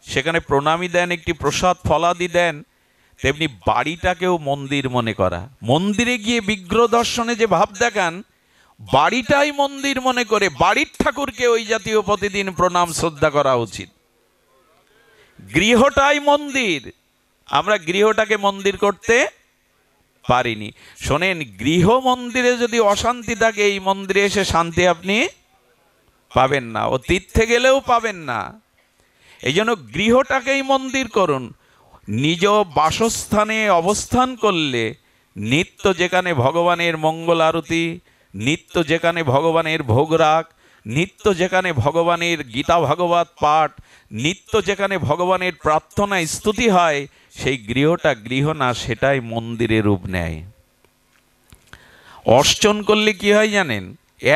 সেখানে প্রণামী দেন, একটি প্রসাদ ফলাদি দেন, তেমনি বাড়িটাকেও মন্দির মনে করা। মন্দিরে গিয়ে বিগ্রহ দর্শনে যে ভাব দেখান, বাড়িটাই মন্দির মনে করে বাড়ির ঠাকুরকে ওই জাতীয় প্রতিদিন প্রণাম শ্রদ্ধা করা উচিত। গৃহটাই মন্দির, আমরা গৃহটাকে মন্দির করতে পারিনি। শোনেন, গৃহ মন্দিরে যদি অশান্তি থাকে, এই মন্দিরে এসে শান্তি আপনি পাবেন না, ও তীর্থে গেলেও পাবেন না। এই জন্য গৃহটাকেই মন্দির করুন। নিজ বাসস্থানে অবস্থান করলে নিত্য যেখানে ভগবানের মঙ্গল আরতি, নিত্য যেখানে ভগবানের ভোগরাগ, নিত্য যেখানে ভগবানের গীতা ভাগবত পাঠ, নিত্য যেখানে ভগবানের প্রার্থনা স্তুতি হয়, সেই গৃহটা গৃহ না, সেটাই মন্দিরের রূপ নেয়। অর্চন করলে কি হয় জানেন?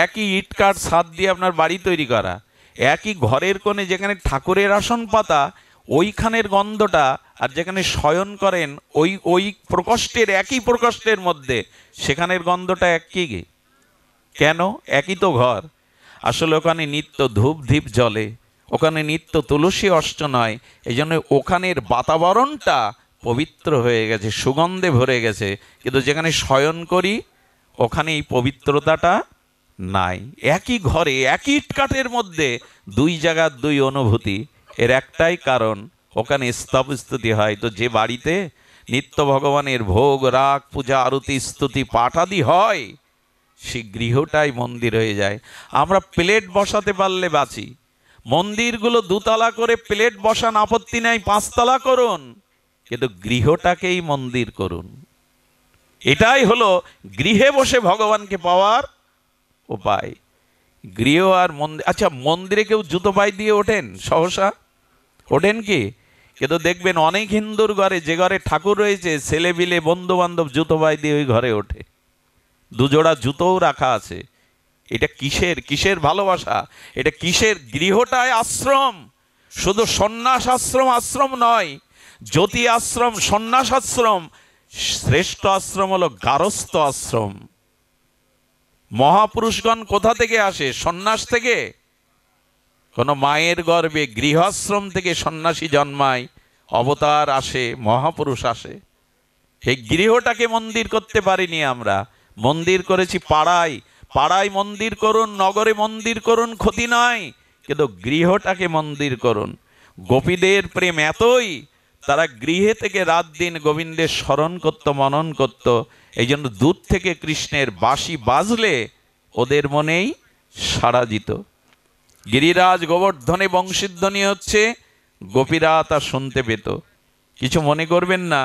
একই ইট কাঠ ছাদ দিয়ে আপনার বাড়ি তৈরি করা, একই ঘরের কোণে যেখানে ঠাকুরের আসন পাতা, ওইখানের গন্ধটা, আর যেখানে শয়ন করেন ওই ওই প্রকোষ্ঠের, একই প্রকোষ্ঠের মধ্যে সেখানের গন্ধটা একই। কেন? একই তো ঘর। আসলে ওখানে নিত্য ধূপ ধীপ জ্বলে, ওখানে নিত্য তুলসী অর্চন হয়, এই জন্য ওখানের বাতাবরণটা পবিত্র হয়ে গেছে, সুগন্ধে ভরে গেছে। কিন্তু যেখানে শয়ন করি ওখানে এই পবিত্রতাটা নাই। একই ঘরে একই ইটকাঠের মধ্যে দুই জায়গার দুই অনুভূতি। এর একটাই কারণ, ওখানে স্তব স্তুতি হয়। তো যে বাড়িতে নিত্য ভগবানের ভোগ রাগ পূজা আরতি স্তুতি পাঠাদি হয়, সেই গৃহটাই মন্দির হয়ে যায়। আমরা প্লেট বসাতে পারলে বাঁচি। মন্দিরগুলো 2 তলা করে প্লেট বসান, আপত্তি নাই, 5 তলা করুন, কিন্তু গৃহটাকেই মন্দির করুন। এটাই হলো গৃহে বসে ভগবানকে পাওয়ার উপায়। গৃহ আর মন্দির। আচ্ছা, মন্দিরে কেউ জুতো পায়ে দিয়ে ওঠেন? সহসা ওঠেন কি? কিন্তু দেখবেন অনেক হিন্দুর ঘরে, যে ঘরে ঠাকুর রয়েছে, ছেলে বিলে বন্ধু বান্ধব জুতো পায়ে দিয়ে ওই ঘরে ওঠে। দুজোড়া জুতোও রাখা আছে। এটা কিসের কিসের ভালোবাসা? এটা কিসের? গৃহটায় আশ্রম, শুধু সন্ন্যাস আশ্রম আশ্রম নয়, জ্যোতি আশ্রম, সন্ন্যাস আশ্রম, শ্রেষ্ঠ আশ্রম হলো গারস্থ আশ্রম। মহাপুরুষগণ কোথা থেকে আসে? সন্ন্যাস থেকে। কোন মায়ের গর্ভে গৃহাশ্রম থেকে সন্ন্যাসী জন্মায়, অবতার আসে, মহাপুরুষ আসে। এই গৃহটাকে মন্দির করতে পারিনি আমরা, মন্দির করেছি পাড়ায়। পাড়ায় মন্দির করুন, নগরে মন্দির করুন, ক্ষতি নয়, কিন্তু গৃহটাকে মন্দির করুন। গোপীদের প্রেম এতই, তারা গৃহে থেকে রাত দিন গোবিন্দের স্মরণ করত, মনন করত। এই জন্য দূর থেকে কৃষ্ণের বাঁশি বাজলে ওদের মনেই সাড়া দিত। গিরিরাজ গোবর্ধনে বংশীধ্বনি হচ্ছে, গোপীরা তা শুনতে পেত। কিছু মনে করবেন না,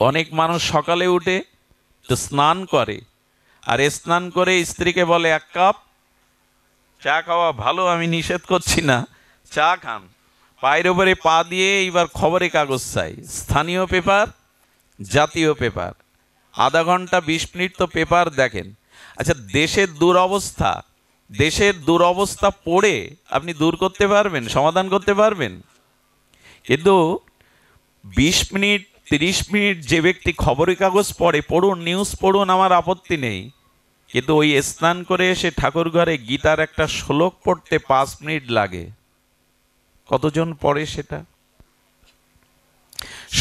অনেক মানুষ সকালে উঠে তো স্নান করে, আর স্নান করে স্ত্রীকে বলে এক কাপ চা খাওয়া ভালো, আমি নিষেধ করছি না, চা খান। পায়ের উপরে পা দিয়ে এইবার খবরের কাগজ চাই, স্থানীয় পেপার, জাতীয় পেপার, আধা ঘন্টা 20 মিনিট তো পেপার দেখেন। আচ্ছা, দেশের দুরবস্থা, দেশের দুরবস্থা পড়ে আপনি দূর করতে পারবেন, সমাধান করতে পারবেন? কিন্তু 20 মিনিট 30 মিনিট যে ব্যক্তি খবরের কাগজ পড়ে, পড়ুন, নিউজ পড়ুন, আমার আপত্তি নেই, কিন্তু ওই স্নান করে এসে ঠাকুর ঘরে গীতার একটা শ্লোক পড়তে 5 মিনিট লাগে। কতজন পড়ে সেটা?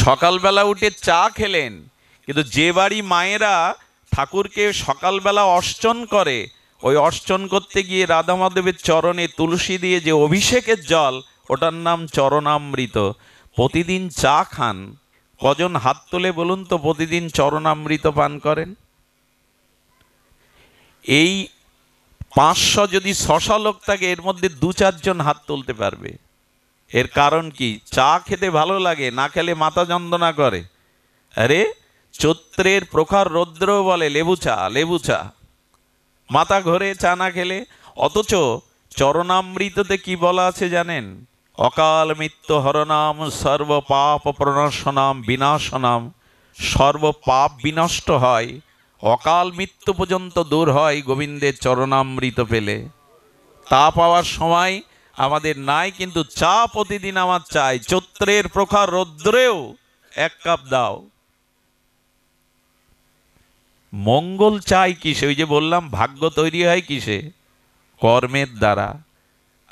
সকালবেলা উঠে চা খেলেন, কিন্তু যে বাড়ি মায়েরা ঠাকুরকে সকালবেলা অর্চন করে, ওই অর্চন করতে গিয়ে রাধা মাধবের চরণে তুলসী দিয়ে যে অভিষেকের জল, ওটার নাম চরণামৃত। প্রতিদিন চা খান, কজন হাত তুলে বলুন তো প্রতিদিন চরণামৃত পান করেন? এই 500 যদি 600 লোক থাকে, এর মধ্যে 2-4 জন হাত তুলতে পারবে। এর কারণ কি? চা খেতে ভালো লাগে, না খেলে মাথা যন্ত্রণা করে। আরে চৈত্রের প্রখর রৌদ্র বলে লেবু চা, লেবু চা, মাথা ঘোরে চা না খেলে। অথচ চরণামৃততে কি বলা আছে জানেন? অকাল মৃত্যু হরনাম, সর্ব পাপ প্রণাশনাম বিনাশনাম। সর্ব পাপ বিনষ্ট হয়, অকাল মৃত্যু পর্যন্ত দূর হয় গোবিন্দের চরণামৃত পেলে। তা পাওয়ার সময় আমাদের নাই, কিন্তু চা প্রতিদিন আমার চাই। চৈত্রের প্রখর রৌদ্রেও 1 কাপ দাও। মঙ্গল চাই কিসে? ওই যে বললাম, ভাগ্য তৈরি হয় কিসে? কর্মের দ্বারা।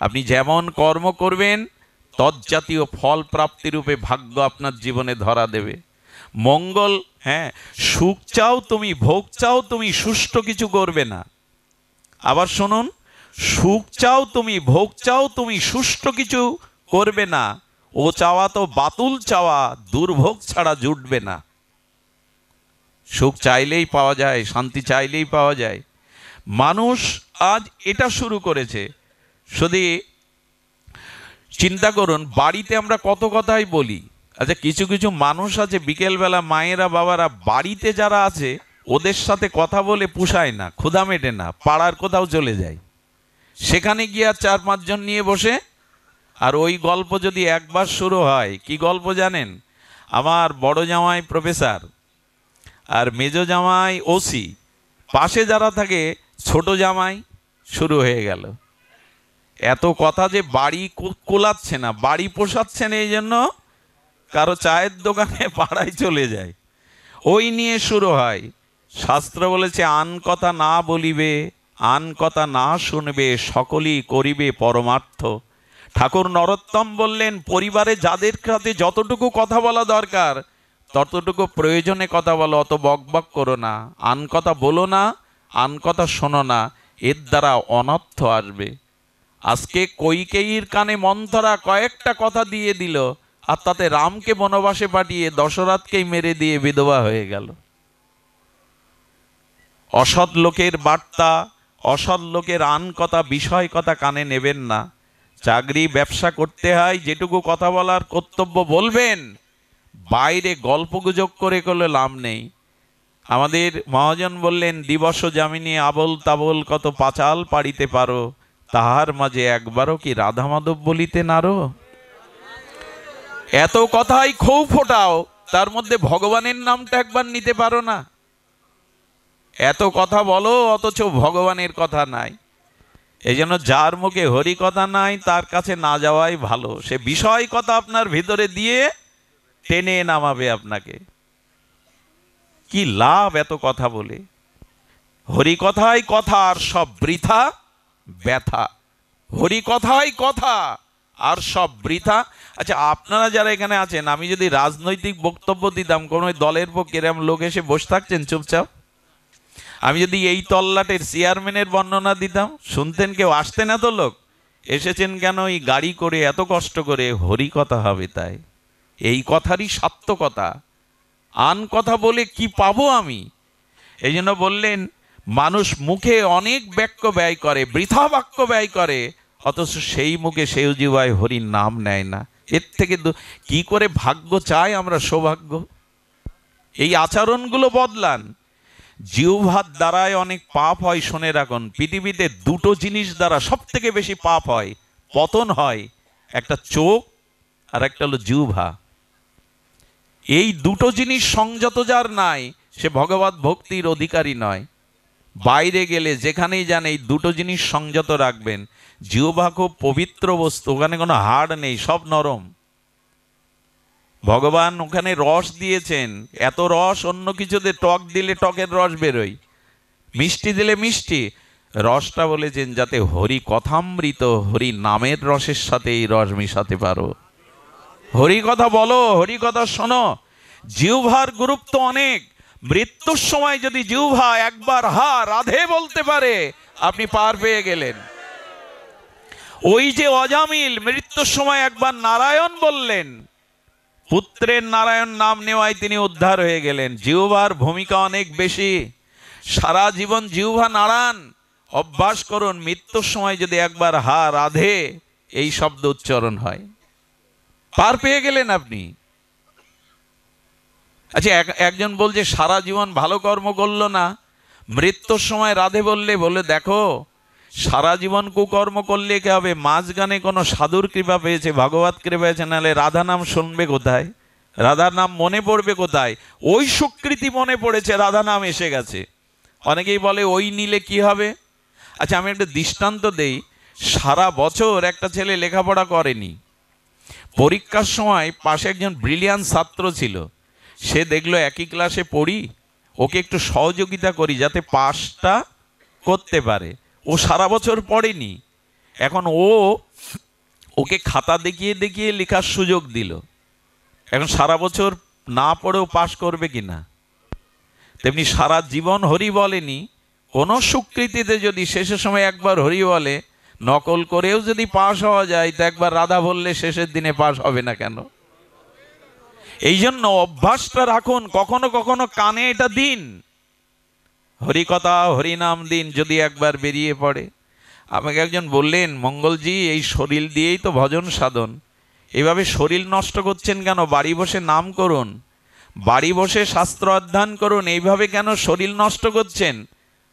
আপনি যেমন কর্ম করবেন, তজ্জাতীয় ফল প্রাপ্তিরূপে ভাগ্য আপনার জীবনে ধরা দেবে। মঙ্গল, হ্যাঁ, সুখ চাও তুমি, ভোগ চাও তুমি, সুষ্ঠু কিছু করবে না। আবার শুনুন, সুখ চাও তুমি, ভোগ চাও তুমি, সুষ্ঠু কিছু করবে না। ও চাওয়া তো বাতুল চাওয়া, দুর্ভোগ ছাড়া জুটবে না। সুখ চাইলেই পাওয়া যায়, শান্তি চাইলেই পাওয়া যায়। মানুষ আজ এটা শুরু করেছে। শুধু চিন্তা করুন, বাড়িতে আমরা কত কথাই বলি। আচ্ছা, কিছু কিছু মানুষ আছে, বিকেলবেলা মায়েরা বাবারা বাড়িতে যারা আছে ওদের সাথে কথা বলে পুষায় না, ক্ষুধা মেটে না, পাড়ার কোথাও চলে যায়, সেখানে গিয়ে 4-5 জন নিয়ে বসে। আর ওই গল্প যদি একবার শুরু হয়, কি গল্প জানেন? আমার বড় জামাই প্রফেসর আর মেজো জামাই ওসি, পাশে যারা থাকে ছোট জামাই, শুরু হয়ে গেল। এত কথা যে বাড়ি কোলাচ্ছে না, বাড়ি পোষাচ্ছে না, এই জন্য কারো চায়ের দোকানে পাড়ায় চলে যায়, ওই নিয়ে শুরু হয়। শাস্ত্র বলেছে, আন কথা না বলিবে, আন কথা না শুনবে, সকলেই করিবে পরমার্থ। ঠাকুর নরোত্তম বললেন, পরিবারে যাদের সাথে যতটুকু কথা বলা দরকার ততটুকু প্রয়োজনে কথা বলো, অত বকবক করো না, আন কথা বলো না, আন কথা শোনো না, এর দ্বারা অনর্থ আসবে। আজকে কৈকেয়ীর কানে মন্থরা কয়েকটা কথা দিয়ে দিল, আর তাতে রামকে বনবাসে পাঠিয়ে দশরথকেই মেরে দিয়ে বিধবা হয়ে গেল। অসৎ লোকের বার্তা, অসৎ লোকের আন কথা, বিষয় কথা কানে নেবেন না। চাকরি ব্যবসা করতে হয়, যেটুকু কথা বলার কর্তব্য বলবেন, বাইরে গল্পগুজব করে করলে লাভ নেই। আমাদের মহাজন বললেন, দিবস যামিনী আবল তাবল কত পাঁচাল পাড়িতে পারো, তাহার মাঝে একবারও কি রাধা মাধব বলিতে নারো। এত কথাই খুব ফোটাও, তার মধ্যে ভগবানের নামটা একবার নিতে পারো না। এত কথা বলো অথচ ভগবানের কথা নাই। এই জন্য যার মুখে হরি কথা নাই তার কাছে না যাওয়াই ভালো। সে বিষয় কথা আপনার ভিতরে দিয়ে টেনে নামাবে আপনাকে। কি লাভ এত কথা বলে? হরি কথাই কথা আর সব বৃথা ব্যথা। হরি কথাই কথা আর সব বৃথা। আচ্ছা, আপনারা যারা এখানে আছেন, আমি যদি রাজনৈতিক বক্তব্য দিতাম, কোনো দলের পক্ষে এরম লোক এসে বসে থাকছেন চুপচাপ? আমি যদি এই তল্লাটের চেয়ারম্যানের বর্ণনা দিতাম, শুনতেন কেউ? আসতেন এত লোক? এসেছেন কেন? এই গাড়ি করে এত কষ্ট করে, হরি কথা হবে তাই। এই কথারই সার্থকতা। আন কথা বলে কি পাবো আমি? এই জন্য বললেন, মানুষ মুখে অনেক বাক্য ব্যয় করে, বৃথা বাক্য ব্যয় করে, অথচ সেই মুখে সেই জিহ্বায় হরির নাম নেয় না। এর থেকে কি করে ভাগ্য চাই আমরা? সৌভাগ্য। এই আচরণগুলো বদলান। জিহ্বার দ্বারায় অনেক পাপ হয়, শুনে রাখুন। পৃথিবীতে দুটো জিনিস দ্বারা সব থেকে বেশি পাপ হয়, পতন হয়, একটা চোখ আর একটা হলো জিহ্বা। এই দুটো জিনিস সংযত যার নাই, সে ভগবত ভক্তির অধিকারী নয়। বাইরে গেলে যেখানেই যান এই দুটো জিনিস সংযত রাখবেন। জিহ্বা খুব পবিত্র বস্তু, ওখানে কোনো হাড় নেই, সব নরম। ভগবান ওখানে রস দিয়েছেন, এত রস অন্য কিছুতে টক দিলে টকের রস বেরোয়, মিষ্টি দিলে মিষ্টি। রসটা বলেছেন যাতে হরি কথামৃত, হরি নামের রসের সাথে এই রস মিশাতে পারো। হরি কথা বলো, হরি কথা শোনো। জিহ্বার গুরুত্ব অনেক। মৃত্যুর সময় যদি জিহ্বা একবার হা রাধে বলতে পারে, আপনি পার পেয়ে গেলেন। ওই যে অজামিল মৃত্যুর সময় একবার নারায়ণ বললেন, পুত্রের নারায়ণ নাম নেওয়ায় তিনি উদ্ধার হয়ে গেলেন। জিহ্বার ভূমিকা অনেক বেশি। সারা জীবন জিহ্বা নাড়ান, অভ্যাস করুন। মৃত্যুর সময় যদি একবার হা রাধে এই শব্দ উচ্চারণ হয়, পার পেয়ে গেলেন আপনি। আচ্ছা, একজন বলছে সারা জীবন ভালো কর্ম করলো না, মৃত্যুর সময় রাধে বললে দেখো, সারা জীবন কুকর্ম করলে কি হবে? মাঝখানে কোনো সাধুর কৃপা পেয়েছে, ভগবত কৃপা পেয়েছে, নাহলে রাধা নাম শুনবে কোথায়? রাধার নাম মনে পড়বে কোথায়? ওই স্বীকৃতি মনে পড়েছে, রাধা নাম এসে গেছে। অনেকেই বলে ওই নিলে কি হবে? আচ্ছা, আমি একটা দৃষ্টান্ত দেই। সারা বছর একটা ছেলে লেখাপড়া করেনি, পরীক্ষার সময় পাশে একজন ব্রিলিয়ান্ট ছাত্র ছিল। সে দেখলো একই ক্লাসে পড়ি, ওকে একটু সহযোগিতা করি যাতে পাসটা করতে পারে। ও সারা বছর পড়েনি, এখন ওকে খাতা দেখিয়ে দেখিয়ে লেখার সুযোগ দিল। এখন সারা বছর না পড়েও পাস করবে কিনা? তেমনি সারা জীবন হরি বলেনি, কোনো স্বীকৃতিতে যদি শেষের সময় একবার হরি বলে, নকল করেও যদি পাস হওয়া যায়, তো একবার রাধা বললে শেষের দিনে পাস হবে না কেন? এই জন্য অভ্যাসটা রাখুন, কখনো কখনো কানে এটা দিন, হরিকথা হরিনাম দিন, যদি একবার বেরিয়ে পড়ে। আমাকে একজন বললেন, মঙ্গলজি এই শরীর দিয়েই তো ভজন সাধন, এভাবে শরীর নষ্ট করছেন কেন? বাড়ি বসে নাম করুন, বাড়ি বসে শাস্ত্র অধ্যয়ন করুন, এইভাবে কেন শরীর নষ্ট করছেন?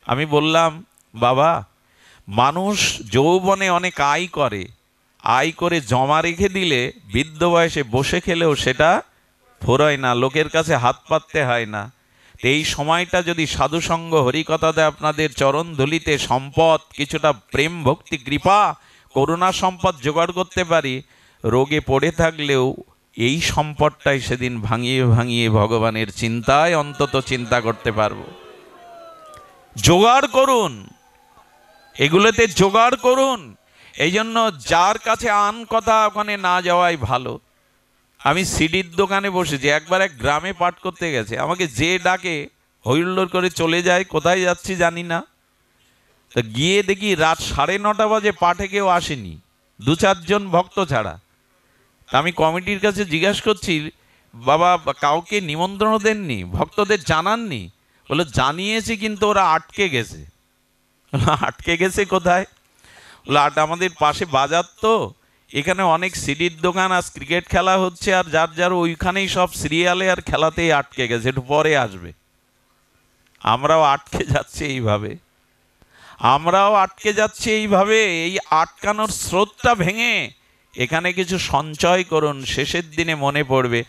আমি বললাম, বাবা, মানুষ যৌবনে অনেক আয় করে জমা রেখে দিলে বৃদ্ধ বয়সে বসে খেলেও সেটা ফুরোয় না, লোকের কাছে হাত পাততে হয় না। এই সময়টা যদি সাধুসঙ্গ হরিকথাতে আপনাদের চরণ ধুলিতে সম্পদ, কিছুটা প্রেম ভক্তি কৃপা করুণা সম্পদ জোগাড় করতে পারি, রোগে পড়ে থাকলেও এই সম্পদটাই সেদিন ভাঙিয়ে ভাঙিয়ে ভগবানের চিন্তায় অন্তত চিন্তা করতে পারবো। জোগাড় করুন, এগুলোতে জোগাড় করুন। এই জন্য যার কাছে আন কথা ওখানে না যাওয়াই ভালো। আমি সিডির দোকানে বসেছি, একবার এক গ্রামে পাঠ করতে গেছে, আমাকে যে ডাকে হইল্লোড় করে চলে যায়, কোথায় যাচ্ছি জানি না। তো গিয়ে দেখি রাত 9:30 বাজে পাঠে কেউ আসেনি, 2-4 জন ভক্ত ছাড়া। আমি কমিটির কাছে জিজ্ঞাসা করছি, বাবা কাউকে নিমন্ত্রণ দেননি, ভক্তদের জানাননি? বলে জানিয়েছি, কিন্তু ওরা আটকে গেছে। আটকে গেছে কোথায়? বলে আমাদের পাশে বাজার, তো এখানে অনেক সিডির দোকান, আজ ক্রিকেট খেলা হচ্ছে, আর যার যার ওইখানেই সব সিরিয়ালে আর খেলাতেই আটকে গেছে, একটু পরে আসবে। আমরাও আটকে যাচ্ছি এইভাবে, এই আটকানোর স্রোতটা ভেঙে এখানে কিছু সঞ্চয় করুন, শেষের দিনে মনে পড়বে।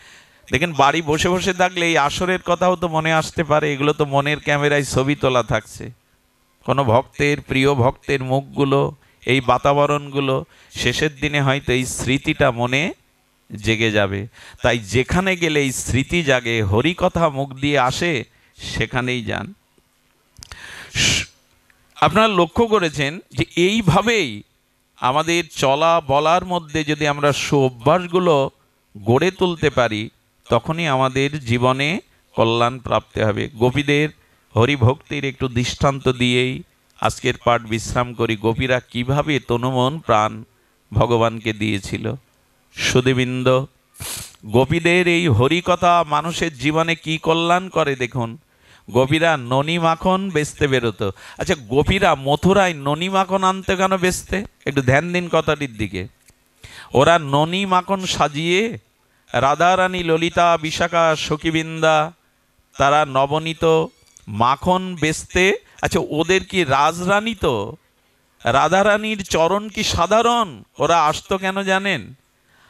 দেখেন বাড়ি বসে বসে থাকলে এই আসরের কথাও তো মনে আসতে পারে, এগুলো তো মনের ক্যামেরায় ছবি তোলা থাকছে। কোনো ভক্তের, প্রিয় ভক্তের মুখগুলো, এই বাতাবরণগুলো শেষের দিনে হয়তো এই স্মৃতিটা মনে জেগে যাবে। তাই যেখানে গেলে এই স্মৃতি জাগে, হরি কথা মুখ দিয়ে আসে, সেখানেই যান। আপনারা লক্ষ্য করেছেন যে এইভাবেই আমাদের চলা বলার মধ্যে যদি আমরা সুঅভ্যাসগুলো গড়ে তুলতে পারি, তখনই আমাদের জীবনে কল্যাণ প্রাপ্তি হবে। গোপীদের হরিভক্তির একটু দৃষ্টান্ত দিয়েই আজকের পাঠ বিশ্রাম করি। গোপীরা কিভাবে তনুমন প্রাণ ভগবানকে দিয়েছিল। সুধীবৃন্দ, গোপীদের এই হরিকথা মানুষের জীবনে কি কল্যাণ করে দেখুন। গোপীরা ননি মাখন বেচতে বেরোতো। আচ্ছা, গোপীরা মথুরায় ননি মাখন আনতে কেন বেচতে? একটু ধ্যান দিন কথাটির দিকে। ওরা ননি মাখন সাজিয়ে রাধারানী, ললিতা, বিশাখা, সখীবৃন্দা তারা নবনীত মাখন বেচতে। আচ্ছা, ওদের কি রাজরানী? তো রাধারানীর চরণ কি সাধারণ? ওরা আসতো কেন জানেন?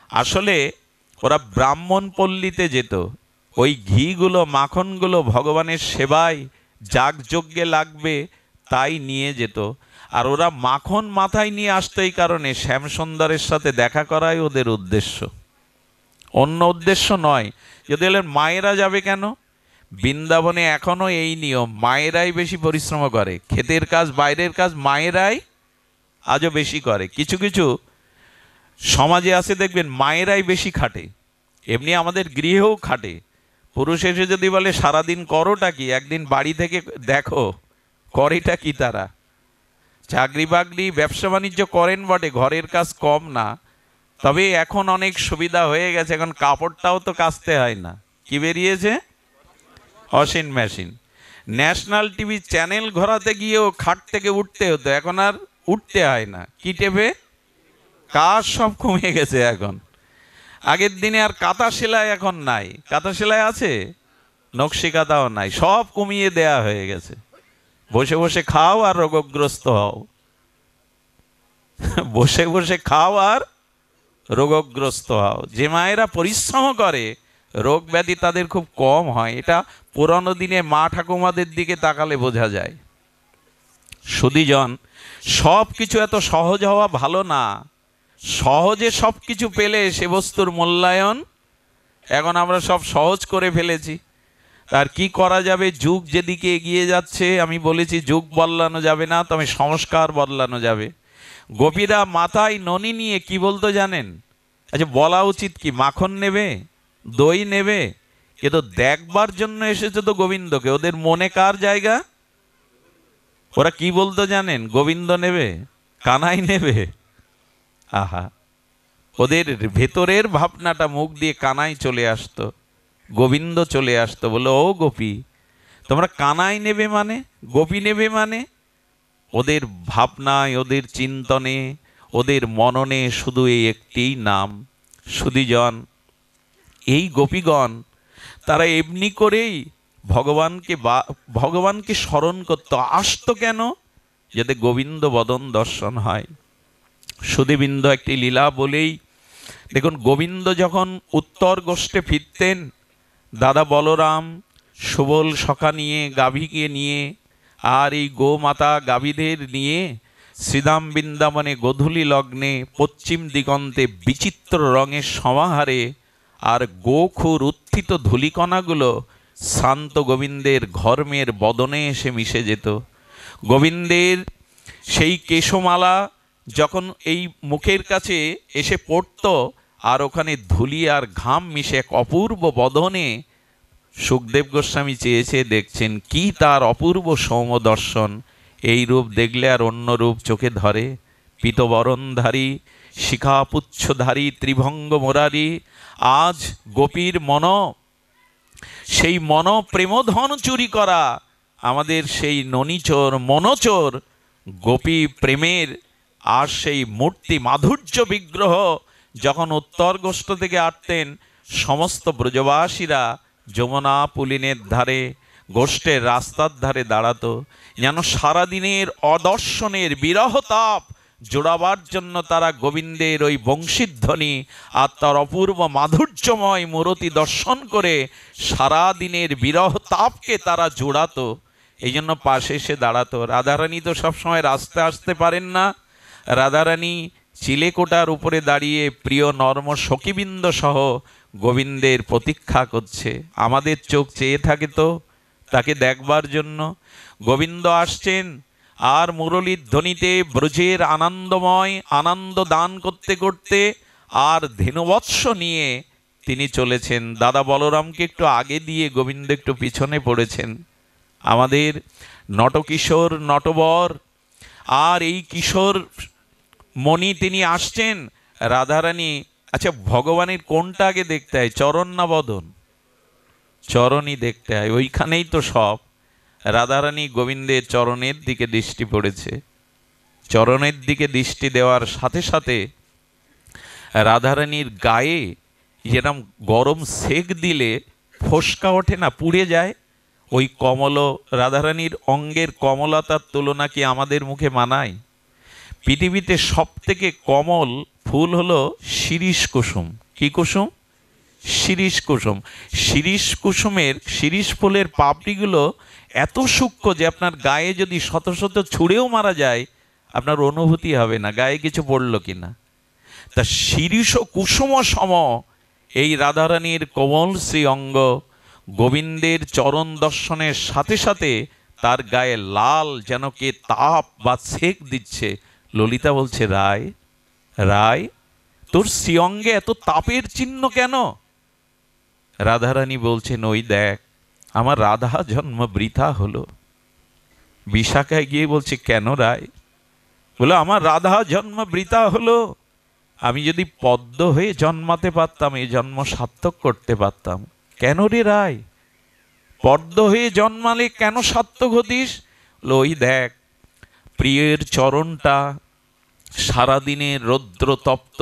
আসলে ওরা ব্রাহ্মণ পল্লীতে যেত। ওই ঘিগুলো, মাখনগুলো ভগবানের সেবায় যাগযজ্ঞে লাগবে, তাই নিয়ে যেত। আর ওরা মাখন মাথায় নিয়ে আসতো এই কারণে, শ্যামসুন্দরের সাথে দেখা করাই ওদের উদ্দেশ্য, অন্য উদ্দেশ্য নয়। যদি বলেন মায়েরা যাবে কেন? বৃন্দাবনে এখনো এই নিয়ম, মায়েরাই বেশি পরিশ্রম করে। ক্ষেতের কাজ, বাইরের কাজ মায়েরাই আজও বেশি করে। কিছু কিছু সমাজে আছে দেখবেন মায়েরাই বেশি খাটে, এমনি আমাদের গৃহেও খাটে। পুরুষ এসে যদি বলে সারাদিন করোটা কি, একদিন বাড়ি থেকে দেখো করেটা কি। তারা চাকরি বাকরি, ব্যবসা বাণিজ্য করেন বটে, ঘরের কাজ কম না। তবে এখন অনেক সুবিধা হয়ে গেছে, এখন কাপড়টাও তো কাচতে হয় না। কি বেরিয়েছে? Washing machine. National TV channel ঘোরাতে গিয়েও খাট থেকে উঠতে হতো, এখন আর উঠতে হয় না। কি টেপে? কাজ সব কমে গেছে এখন। আগের দিনে আর কাঁথা সেলাই এখন নাই। কাঁথা সেলাই আছে, নকশি কাঁথাও নাই, সব কমিয়ে দেয়া হয়ে গেছে। বসে বসে খাও আর রোগগ্রস্ত হও, বসে বসে খাও আর রোগগ্রস্ত হও। যে মায়েরা পরিশ্রম করে রোগ ব্যাধি তাদের খুব কম হয়। এটা পুরনো দিনে মা ঠাকুমাদের দিকে তাকালে বোঝা যায়। সুধীজন, সব কিছু এত সহজ হওয়া ভালো না। সহজে সব কিছু পেলে সে বস্তুর মূল্যায়ন, এখন আমরা সব সহজ করে ফেলেছি। তার কি করা যাবে? যুগ যেদিকে এগিয়ে যাচ্ছে, আমি বলেছি যুগ বদলানো যাবে না, তবে সংস্কার বদলানো যাবে। গোপীরা মাথায় ননি নিয়ে কি বলতো জানেন? আচ্ছা, বলা উচিত কি? মাখন নেবে, দই নেবে, কিন্তু দেখবার জন্য এসেছে তো গোবিন্দকে। ওদের মনে কার জায়গা? ওরা কি বলতো জানেন? গোবিন্দ নেবে, কানাই নেবে। আহা, ওদের ভেতরের ভাবনাটা মুখ দিয়ে কানাই চলে আসতো, গোবিন্দ চলে আসতো। বলে, ও গোপী, তোমরা কানাই নেবে মানে, গোপী নেবে মানে? ওদের ভাবনায়, ওদের চিন্তনে, ওদের মননে শুধু এই একটি নাম। সুধীজন, এই গোপীগণ তারা এমনি করেই ভগবানকে স্মরণ করতো। আসতো কেন? যাতে গোবিন্দ বদন দর্শন হয়। সুধীবৃন্দ, একটি লীলা বলেই দেখুন, গোবিন্দ যখন উত্তর গোষ্ঠে ফিরতেন, দাদা বলরাম সুবল সখা নিয়ে, গাভীকে নিয়ে, আর এই গোমাতা গাভীদের নিয়ে শ্রীধাম বৃন্দাবনে গোধূলি লগ্নে পশ্চিম দিগন্তে বিচিত্র রঙের সমাহারে আর গোখুর উত্থিত ধূলিকণাগুলো শান্ত গোবিন্দের ঘর্মের বদনে এসে মিশে যেত। গোবিন্দের সেই কেশমালা যখন এই মুখের কাছে এসে পড়ত, আর ওখানে ধুলি আর ঘাম মিশে এক অপূর্ব বদনে, সুখদেব গোস্বামী চেয়েছে দেখছেন কি তার অপূর্ব সৌম দর্শন। এই রূপ দেখলে আর অন্য রূপ চোখে ধরে? পীতবরণধারী, শিখাপুচ্ছধারী, ত্রিভঙ্গ মোরারি। আজ গোপীর মন, সেই মন প্রেমধন চুরি করা আমাদের সেই ননিচোর, মনোচোর গোপী প্রেমের আর সেই মূর্তি মাধুর্য বিগ্রহ যখন উত্তর গোষ্ঠ থেকে আসতেন, সমস্ত ব্রজবাসীরা যমুনা পুলিনের ধারে, গোষ্ঠের রাস্তার ধারে দাঁড়াতো, যেন সারাদিনের অদর্শনের বিরহ তাপ জোড়াবার জন্য তারা গোবিন্দের ওই বংশীধ্বনি আর তার অপূর্ব মাধুর্যময় মূরতি দর্শন করে সারা দিনের বিরহ তাপকে তারা জোড়াতো। এই জন্য পাশে এসে দাঁড়াতো। রাধারানী তো সবসময় রাস্তা আসতে পারেন না। রাধারানী চিলেকোটার উপরে দাঁড়িয়ে প্রিয় নর্ম সখীবৃন্দ সহ গোবিন্দের প্রতীক্ষা করছে। আমাদের চোখ চেয়ে থাকে তো তাকে দেখবার জন্য। গোবিন্দ আসছেন আর মুরলীর ধ্বনিতে ব্রজের আনন্দময় আনন্দ দান করতে করতে আর ধেনুবৎস নিয়ে তিনি চলেছেন। দাদা বলরামকে একটু আগে দিয়ে গোবিন্দ একটু পিছনে পড়েছেন। আমাদের নটকিশোর নটবর আর এই কিশোর মণি তিনি আসছেন। রাধারানী, আচ্ছা ভগবানের কোনটা আগে দেখতে হয়, চরণ না বদন? চরণই দেখতে হয়, ওইখানেই তো সব। রাধারানী গোবিন্দের চরণের দিকে দৃষ্টি পড়েছে। চরণের দিকে দৃষ্টি দেওয়ার সাথে সাথে রাধারানীর গায়ে যেরকম গরম সেক দিলে ফোসকা ওঠে না, পুড়ে যায়, ওই কমল রাধারানীর অঙ্গের কমলতার তুলনা কি আমাদের মুখে মানায়? পৃথিবীতে সব থেকে কমল ফুল হলো শিরীষ কুসুম। কি কুসুম? শিরীষ কুসুম। শিরীষ কুসুমের শিরীষ ফুলের পাপড়িগুলো এত সূক্ষ্ম যে আপনার গায়ে যদি শত শত ছুঁড়েও মারা যায় আপনার অনুভূতি হবে না গায়ে কিছু পড়ল কিনা। তা শিরীষ কুসুম সম এই রাধারানীর কোমল শ্রী অঙ্গ গোবিন্দের চরণ দর্শনের সাথে সাথে তার গায়ে লাল যেন কে তাপ বা সেক দিচ্ছে। ললিতা বলছে, রায় রায় তোর শ্রী অঙ্গে এত তাপের চিহ্ন কেন? রাধারানী বলছেন, ওই দেখ আমার রাধা জন্ম বৃথা হলো। বিশাখায় গিয়ে বলছে, কেন রায়? বলে, আমার রাধা জন্ম বৃথা হলো। আমি যদি পদ্ম হয়ে জন্মাতে পারতাম এই জন্ম সার্থক করতে পারতাম। কেন রে রায়? পদ্ম হয়ে জন্মালে কেন সার্থক হতিস? ওই দেখ প্রিয়ের চরণটা সারাদিনের রৌদ্র তপ্ত,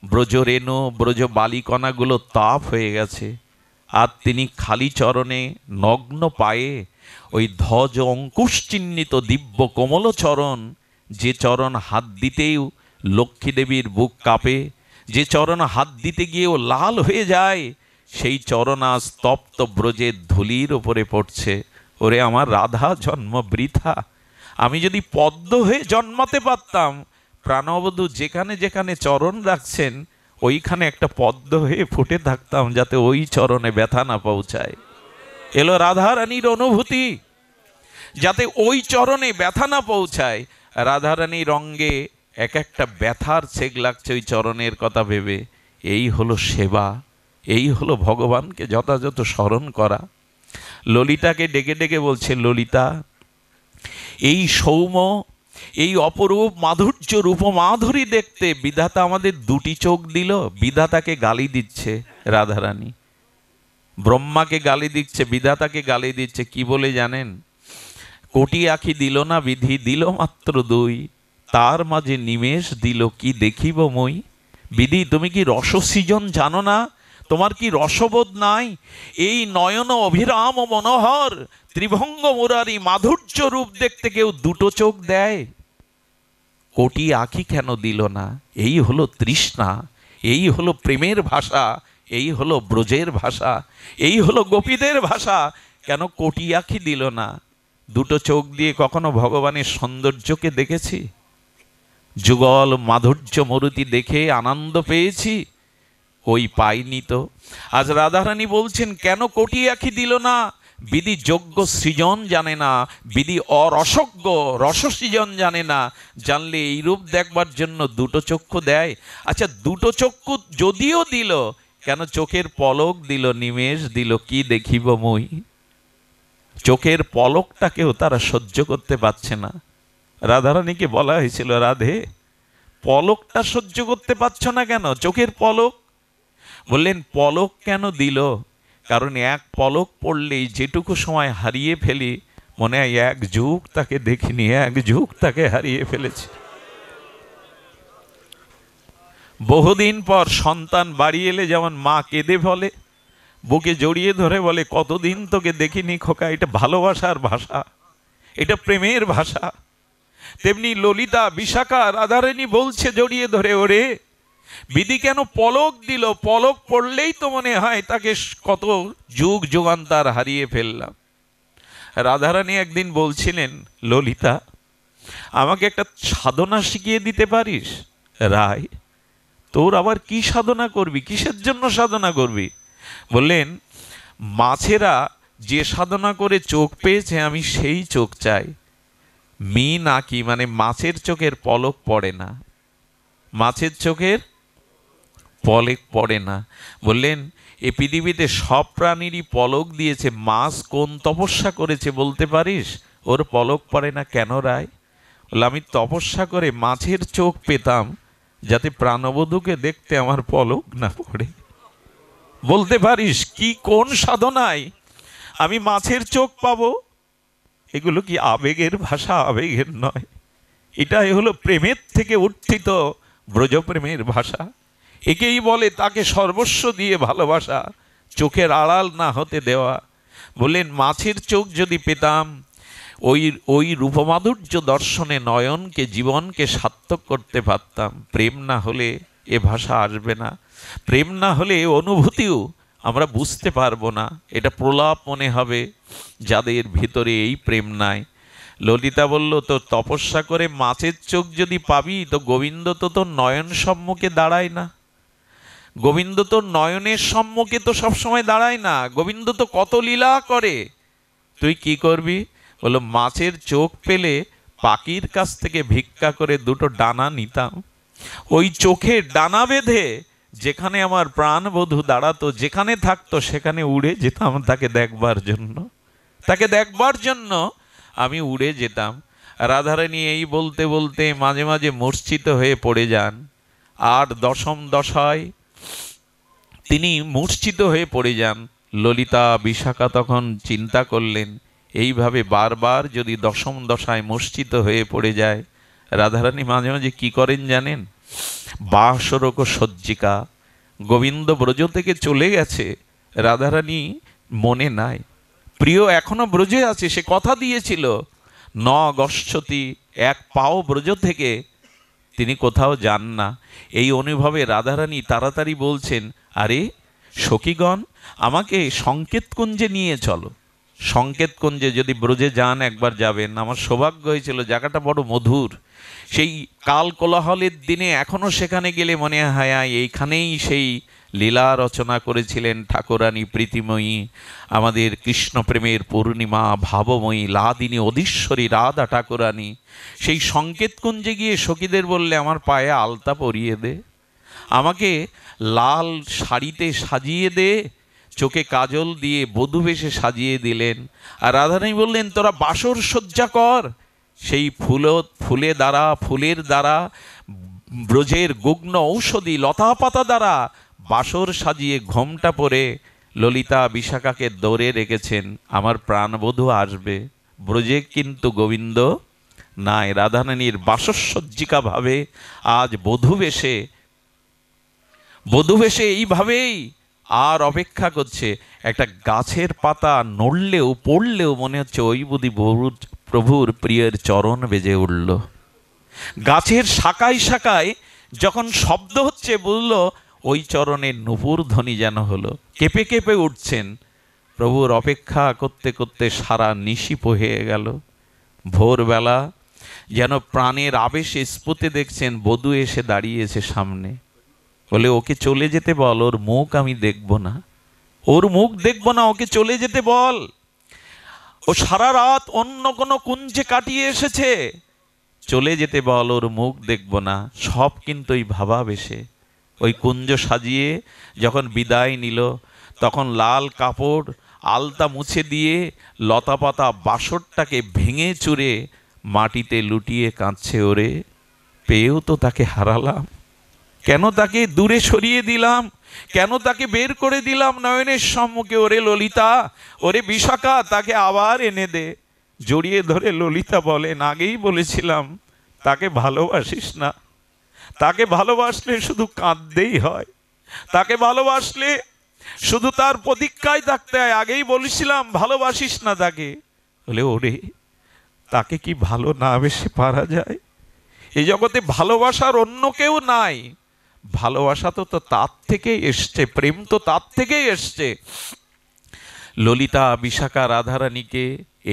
ব্রজরেণু ব্রজ বালিকণাগুলো তাপ হয়ে গেছে, আর তিনি খালি চরণে নগ্ন পায়ে ওই ধ্বজ অঙ্কুশ চিহ্নিত দিব্য কোমল চরণ, যে চরণ হাত দিতেও লক্ষ্মী দেবীর বুক কাঁপে, যে চরণ হাত দিতে গিয়েও লাল হয়ে যায়, সেই চরণ আজ তপ্ত ব্রজের ধুলির ওপরে পড়ছে। ওরে আমার রাধা জন্ম বৃথা। আমি যদি পদ্ম হয়ে জন্মাতে পারতাম, প্রাণবধূ যেখানে যেখানে চরণ রাখছেন ওইখানে একটা পদ্ম হয়ে ফুটে থাকতাম, যাতে ওই চরণে ব্যথা না পৌঁছায়। এলো রাধারানীর অনুভূতি, যাতে ওই চরণে ব্যথা না পৌঁছায়। রাধারানীর অঙ্গে এক একটা ব্যথার ছেক লাগছে ওই চরণের কথা ভেবে। এই হলো সেবা, এই হলো ভগবানকে যথাযথ স্মরণ করা। ললিতাকে ডেকে ডেকে বলছে, ললিতা এই সৌম্য এই অপরূপ মাধুর্য রূপ মাধুরী দেখতে বিধাতা আমাদের দুটি চোখ দিল। বিধাতাকে গালি দিচ্ছে রাধারানী, ব্রহ্মাকে গালি দিচ্ছে, বিধাতাকে গালি দিচ্ছে। কি বলে জানেন? কোটি আঁখি দিল না বিধি, দিল মাত্র দুই, তার মাঝে নিমেষ দিল কি দেখিব মই। বিধি তুমি কি রসসৃজন জানো না? তোমার কি রসবোধ নাই? এই নয়ন অভিরাম মনোহর ত্রিভঙ্গ মুরারি মাধুর্য রূপ দেখতে কেউ দুটো চোখ দেয়? কোটি আঁখি কেন দিল না? এই হলো তৃষ্ণা, এই হলো প্রেমের ভাষা, এই হলো ব্রজের ভাষা, এই হলো গোপীদের ভাষা। কেন কোটি আঁখি দিল না? দুটো চোখ দিয়ে কখনো ভগবানের সৌন্দর্যকে দেখেছি? যুগল মাধুর্য মূর্তি দেখে আনন্দ পেয়েছি? ওই পাইনি তো। আজ রাধারানী বলছেন, কেন কোটি আঁখি দিল না? বিধি যোগ্য সৃজন জানে না, বিধি অরসজ্ঞ রস সৃজন জানে না। জানলে এই রূপ দেখবার জন্য দুটো চক্ষু দেয়। আচ্ছা দুটো চক্ষু যদিও দিল, কেন চোখের পলক দিল, নিমেষ দিল কি দেখিব মই। চোখের পলকটাকেও তারা সহ্য করতে পারছে না। রাধারানীকে বলা হয়েছিল, রাধে পলকটা সহ্য করতে পারছ না কেন? চোখের পলক। বললেন, পলক কেন দিল? কারণ এক পলক পড়লেই যেটুকু সময় হারিয়ে ফেলি, মনে হয় এক যুগ তাকে দেখিনি, এক যুগ তাকে হারিয়ে ফেলেছি। বহুদিন পর সন্তান বাড়ি এলে যেমন মা কেঁদে বলে, বুকে জড়িয়ে ধরে বলে, কতদিন তোকে দেখিনি খোকা। এটা ভালোবাসার ভাষা, এটা প্রেমের ভাষা। তেমনি ললিতা, বিশাখা, রাধারানী বলছে জড়িয়ে ধরে, ওরে বিধি কেন পলক দিল, পলক পড়লেই তো মনে হয় তাকে কত যুগ যুগান্তর হারিয়ে ফেললাম। রাধারানী একদিন বলছিলেন, ললিতা আমাকে একটা সাধনা শিখিয়ে দিতে পারিস? রায়, তোর আবার কি সাধনা করবি, কিসের জন্য সাধনা করবি? বললেন, মাছেরা যে সাধনা করে চোখ পেয়েছে আমি সেই চোখ চাই। নাকি মানে মাছের চোখের পলক পড়ে না, মাছের চোখের পলক পড়ে না। বললেন, এ পৃথিবীতে সব প্রাণীরই পলক দিয়েছে, মাছ কোন তপস্যা করেছে বলতে পারিস? ওর পলক পড়ে না কেন রায়? বলে, আমি তপস্যা করে মাছের চোখ পেতাম যাতে প্রাণবধূকে দেখতে আমার পলক না পড়ে। বলতে পারিস কি, কোন সাধনায় আমি মাছের চোখ পাবো? এগুলো কি আবেগের ভাষা? আবেগের নয়, এটাই হলো প্রেমের থেকে উত্থিত ব্রজপ্রেমের ভাষা। একেই বলে তাকে সর্বস্ব দিয়ে ভালোবাসা, চোখের আড়াল না হতে দেওয়া। বললেন, মাছের চোখ যদি পেতাম, ওই রূপমাধুর্য দর্শনে নয়নকে, জীবনকে সার্থক করতে পারতাম। প্রেম না হলে এ ভাষা আসবে না, প্রেম না হলে অনুভূতিও আমরা বুঝতে পারবো না। এটা প্রলাপ মনে হবে যাদের ভিতরে এই প্রেম নাই। ললিতা বলল, তো তপস্যা করে মাছের চোখ যদি পাবি, তো গোবিন্দ তো তোর নয়ন সম্মুখে দাঁড়ায় না। গোবিন্দ তো নয়নের সম্মুখে তো সবসময় দাঁড়ায় না, গোবিন্দ তো কত লীলা করে। তুই কি করবি? বললো, মাছের চোখ পেলে পাখির কাছ থেকে ভিক্ষা করে দুটো ডানা নিতাম, ওই চোখে ডানা বেঁধে যেখানে আমার প্রাণবধূ দাঁড়াতো, যেখানে থাকতো সেখানে উড়ে যেতাম তাকে দেখবার জন্য, তাকে দেখবার জন্য আমি উড়ে যেতাম। রাধারানী এই বলতে বলতে মাঝে মাঝে মূর্ছিত হয়ে পড়ে যান। আর দশম দশায় তিনি মূর্ছিত হয়ে পড়ে যান। ললিতা, বিশাখা তখন চিন্তা করলেন, এইভাবে বারবার যদি দশম দশায় মূর্ছিত হয়ে পড়ে যায়, রাধারানী মাঝে মাঝে কি করেন জানেন? বাসরক সজ্জিকা, গোবিন্দ ব্রজ থেকে চলে গেছে, রাধারানী মনে নাই, প্রিয় এখনো ব্রজে আছে, সে কথা দিয়েছিল ন গচ্ছতি, এক পাও ব্রজ থেকে তিনি কোথাও যান না। এই অনুভবে রাধারানী তাড়াতাড়ি বলছেন, আরে সখীগণ, আমাকে সংকেত কুঞ্জে নিয়ে চলো। সংকেত কুঞ্জে যদি ব্রজে যান একবার যাবেন, আমার সৌভাগ্য হয়েছিল, জায়গাটা বড় মধুর। সেই কাল কোলাহলের দিনে এখনো সেখানে গেলে মনে হয় এইখানেই সেই লীলা রচনা করেছিলেন ঠাকুরানী প্রীতিময়ী, আমাদের কৃষ্ণপ্রেমের পূর্ণিমা ভাবময়ী লাদিনী অধীশ্বরী রাধা ঠাকুরানী। সেই সংকেত কুঞ্জে গিয়ে সখীদের বললে, আমার পায়ে আলতা পরিয়ে দে, আমাকে লাল শাড়িতে সাজিয়ে দে, চোখে কাজল দিয়ে বধূ বেশে সাজিয়ে দিলেন। আর রাধারানী বললেন, তোরা বাসর সজ্জা কর, সেই ফুলের দ্বারা ব্রজের গুগ্ন ঔষধি লতা পাতা দ্বারা বাসর সাজিয়ে ঘোমটা পরে ললিতা বিশাখাকে দৌড়ে রেখেছেন, আমার প্রাণবধূ আসবে। ব্রজে কিন্তু গোবিন্দ নাই। রাধারানীর বাসসজ্জিকা ভাবে আজ বধূ বেশে এইভাবেই আর অপেক্ষা করছে। একটা গাছের পাতা নড়লেও পড়লেও মনে হচ্ছে ওই বুদ্ধি প্রভুর প্রিয়ের চরণ বেজে উঠল। গাছের শাখায় শাখায় যখন শব্দ হচ্ছে, বলল ওই চরণের নূপুর ধ্বনি যেন হলো, কেঁপে কেঁপে উঠছেন। প্রভুর অপেক্ষা করতে করতে সারা নিশি হয়ে গেল। ভোরবেলা যেন প্রাণের আবেশে স্ফুটে দেখছেন বধূ এসে দাঁড়িয়েছে সামনে। বলে, ওকে চলে যেতে বল, ওর মুখ আমি দেখব না, ওর মুখ দেখব না, ওকে চলে যেতে বল। ও সারা রাত অন্য কোনো কুঞ্জে কাটিয়ে এসেছে, চলে যেতে বল, ওর মুখ দেখব না। সব কিন্তু ওই ভাবাবেশে। ওই কুঞ্জ সাজিয়ে যখন বিদায় নিল, তখন লাল কাপড় আলতা মুছে দিয়ে লতা পাতা বাসরটাকে ভেঙে চুরে মাটিতে লুটিয়ে কাঁদছে, ওরে পেয়েও তো তাকে হারালাম, কেন তাকে দূরে সরিয়ে দিলাম, কেন তাকে বের করে দিলাম নয়নের সম্মুখে। ওরে ললিতা, ওরে বিশাখা, তাকে আবার এনে দে। জড়িয়ে ধরে ললিতা বলেন, আগেই বলেছিলাম তাকে ভালোবাসিস না, তাকে ভালোবাসলে শুধু কাঁদতেই হয়, তাকে ভালোবাসলে শুধু তার প্রতীক্ষায় থাকতে হয়, আগেই বলেছিলাম ভালোবাসিস না তাকে। বলে, ওরে তাকে কি ভালো না বেশি পারা যায়? এই জগতে ভালোবাসার অন্য কেউ নাই। ভালোবাসা তো তার থেকেই এসছে, প্রেম তো তার থেকেই এসছে। ললিতা বিশাখা রাধারানীকে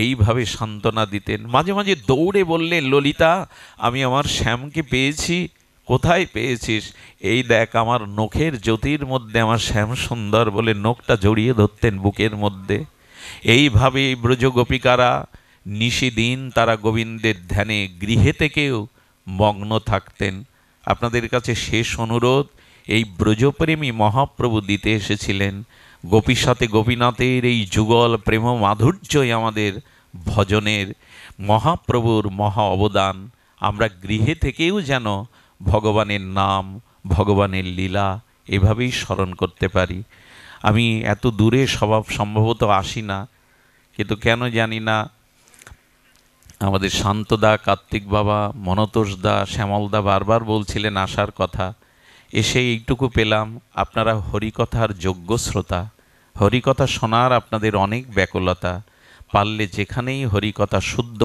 এইভাবে সান্ত্বনা দিতেন। মাঝে মাঝে দৌড়ে বললেন, ললিতা, আমি আমার শ্যামকে পেয়েছি। কোথায় পেয়েছিস? এই দেখ, আমার নখের জ্যোতির মধ্যে আমার শ্যাম সুন্দর, বলে নখটা জড়িয়ে ধরতেন বুকের মধ্যে। এইভাবে ব্রজ গোপিকারা নিশিদিন তারা গোবিন্দের ধ্যানে গৃহে থেকেও মগ্ন থাকতেন। আপনাদের কাছে শেষ অনুরোধ, এই ব্রজপ্রেমী মহাপ্রভু দিতে এসেছিলেন। গোপীর সাথে গোপীনাথের এই যুগল প্রেম মাধুর্যই আমাদের ভজনের, মহাপ্রভুর মহা অবদান। আমরা গৃহে থেকেও যেন ভগবানের নাম, ভগবানের লীলা এভাবেই স্মরণ করতে পারি। আমি এত দূরে সম্ভবত আসি না, কিন্তু কেন জানি না আমাদের শান্তদা, কার্তিক বাবা, মনতোষদা, শ্যামলদা বারবার বলছিলেন আসার কথা। এসে এইটুকু পেলাম, আপনারা হরিকথার যোগ্য শ্রোতা। হরিকথা শোনার আপনাদের অনেক ব্যাকুলতা। পারলে যেখানেই হরিকথা শুদ্ধ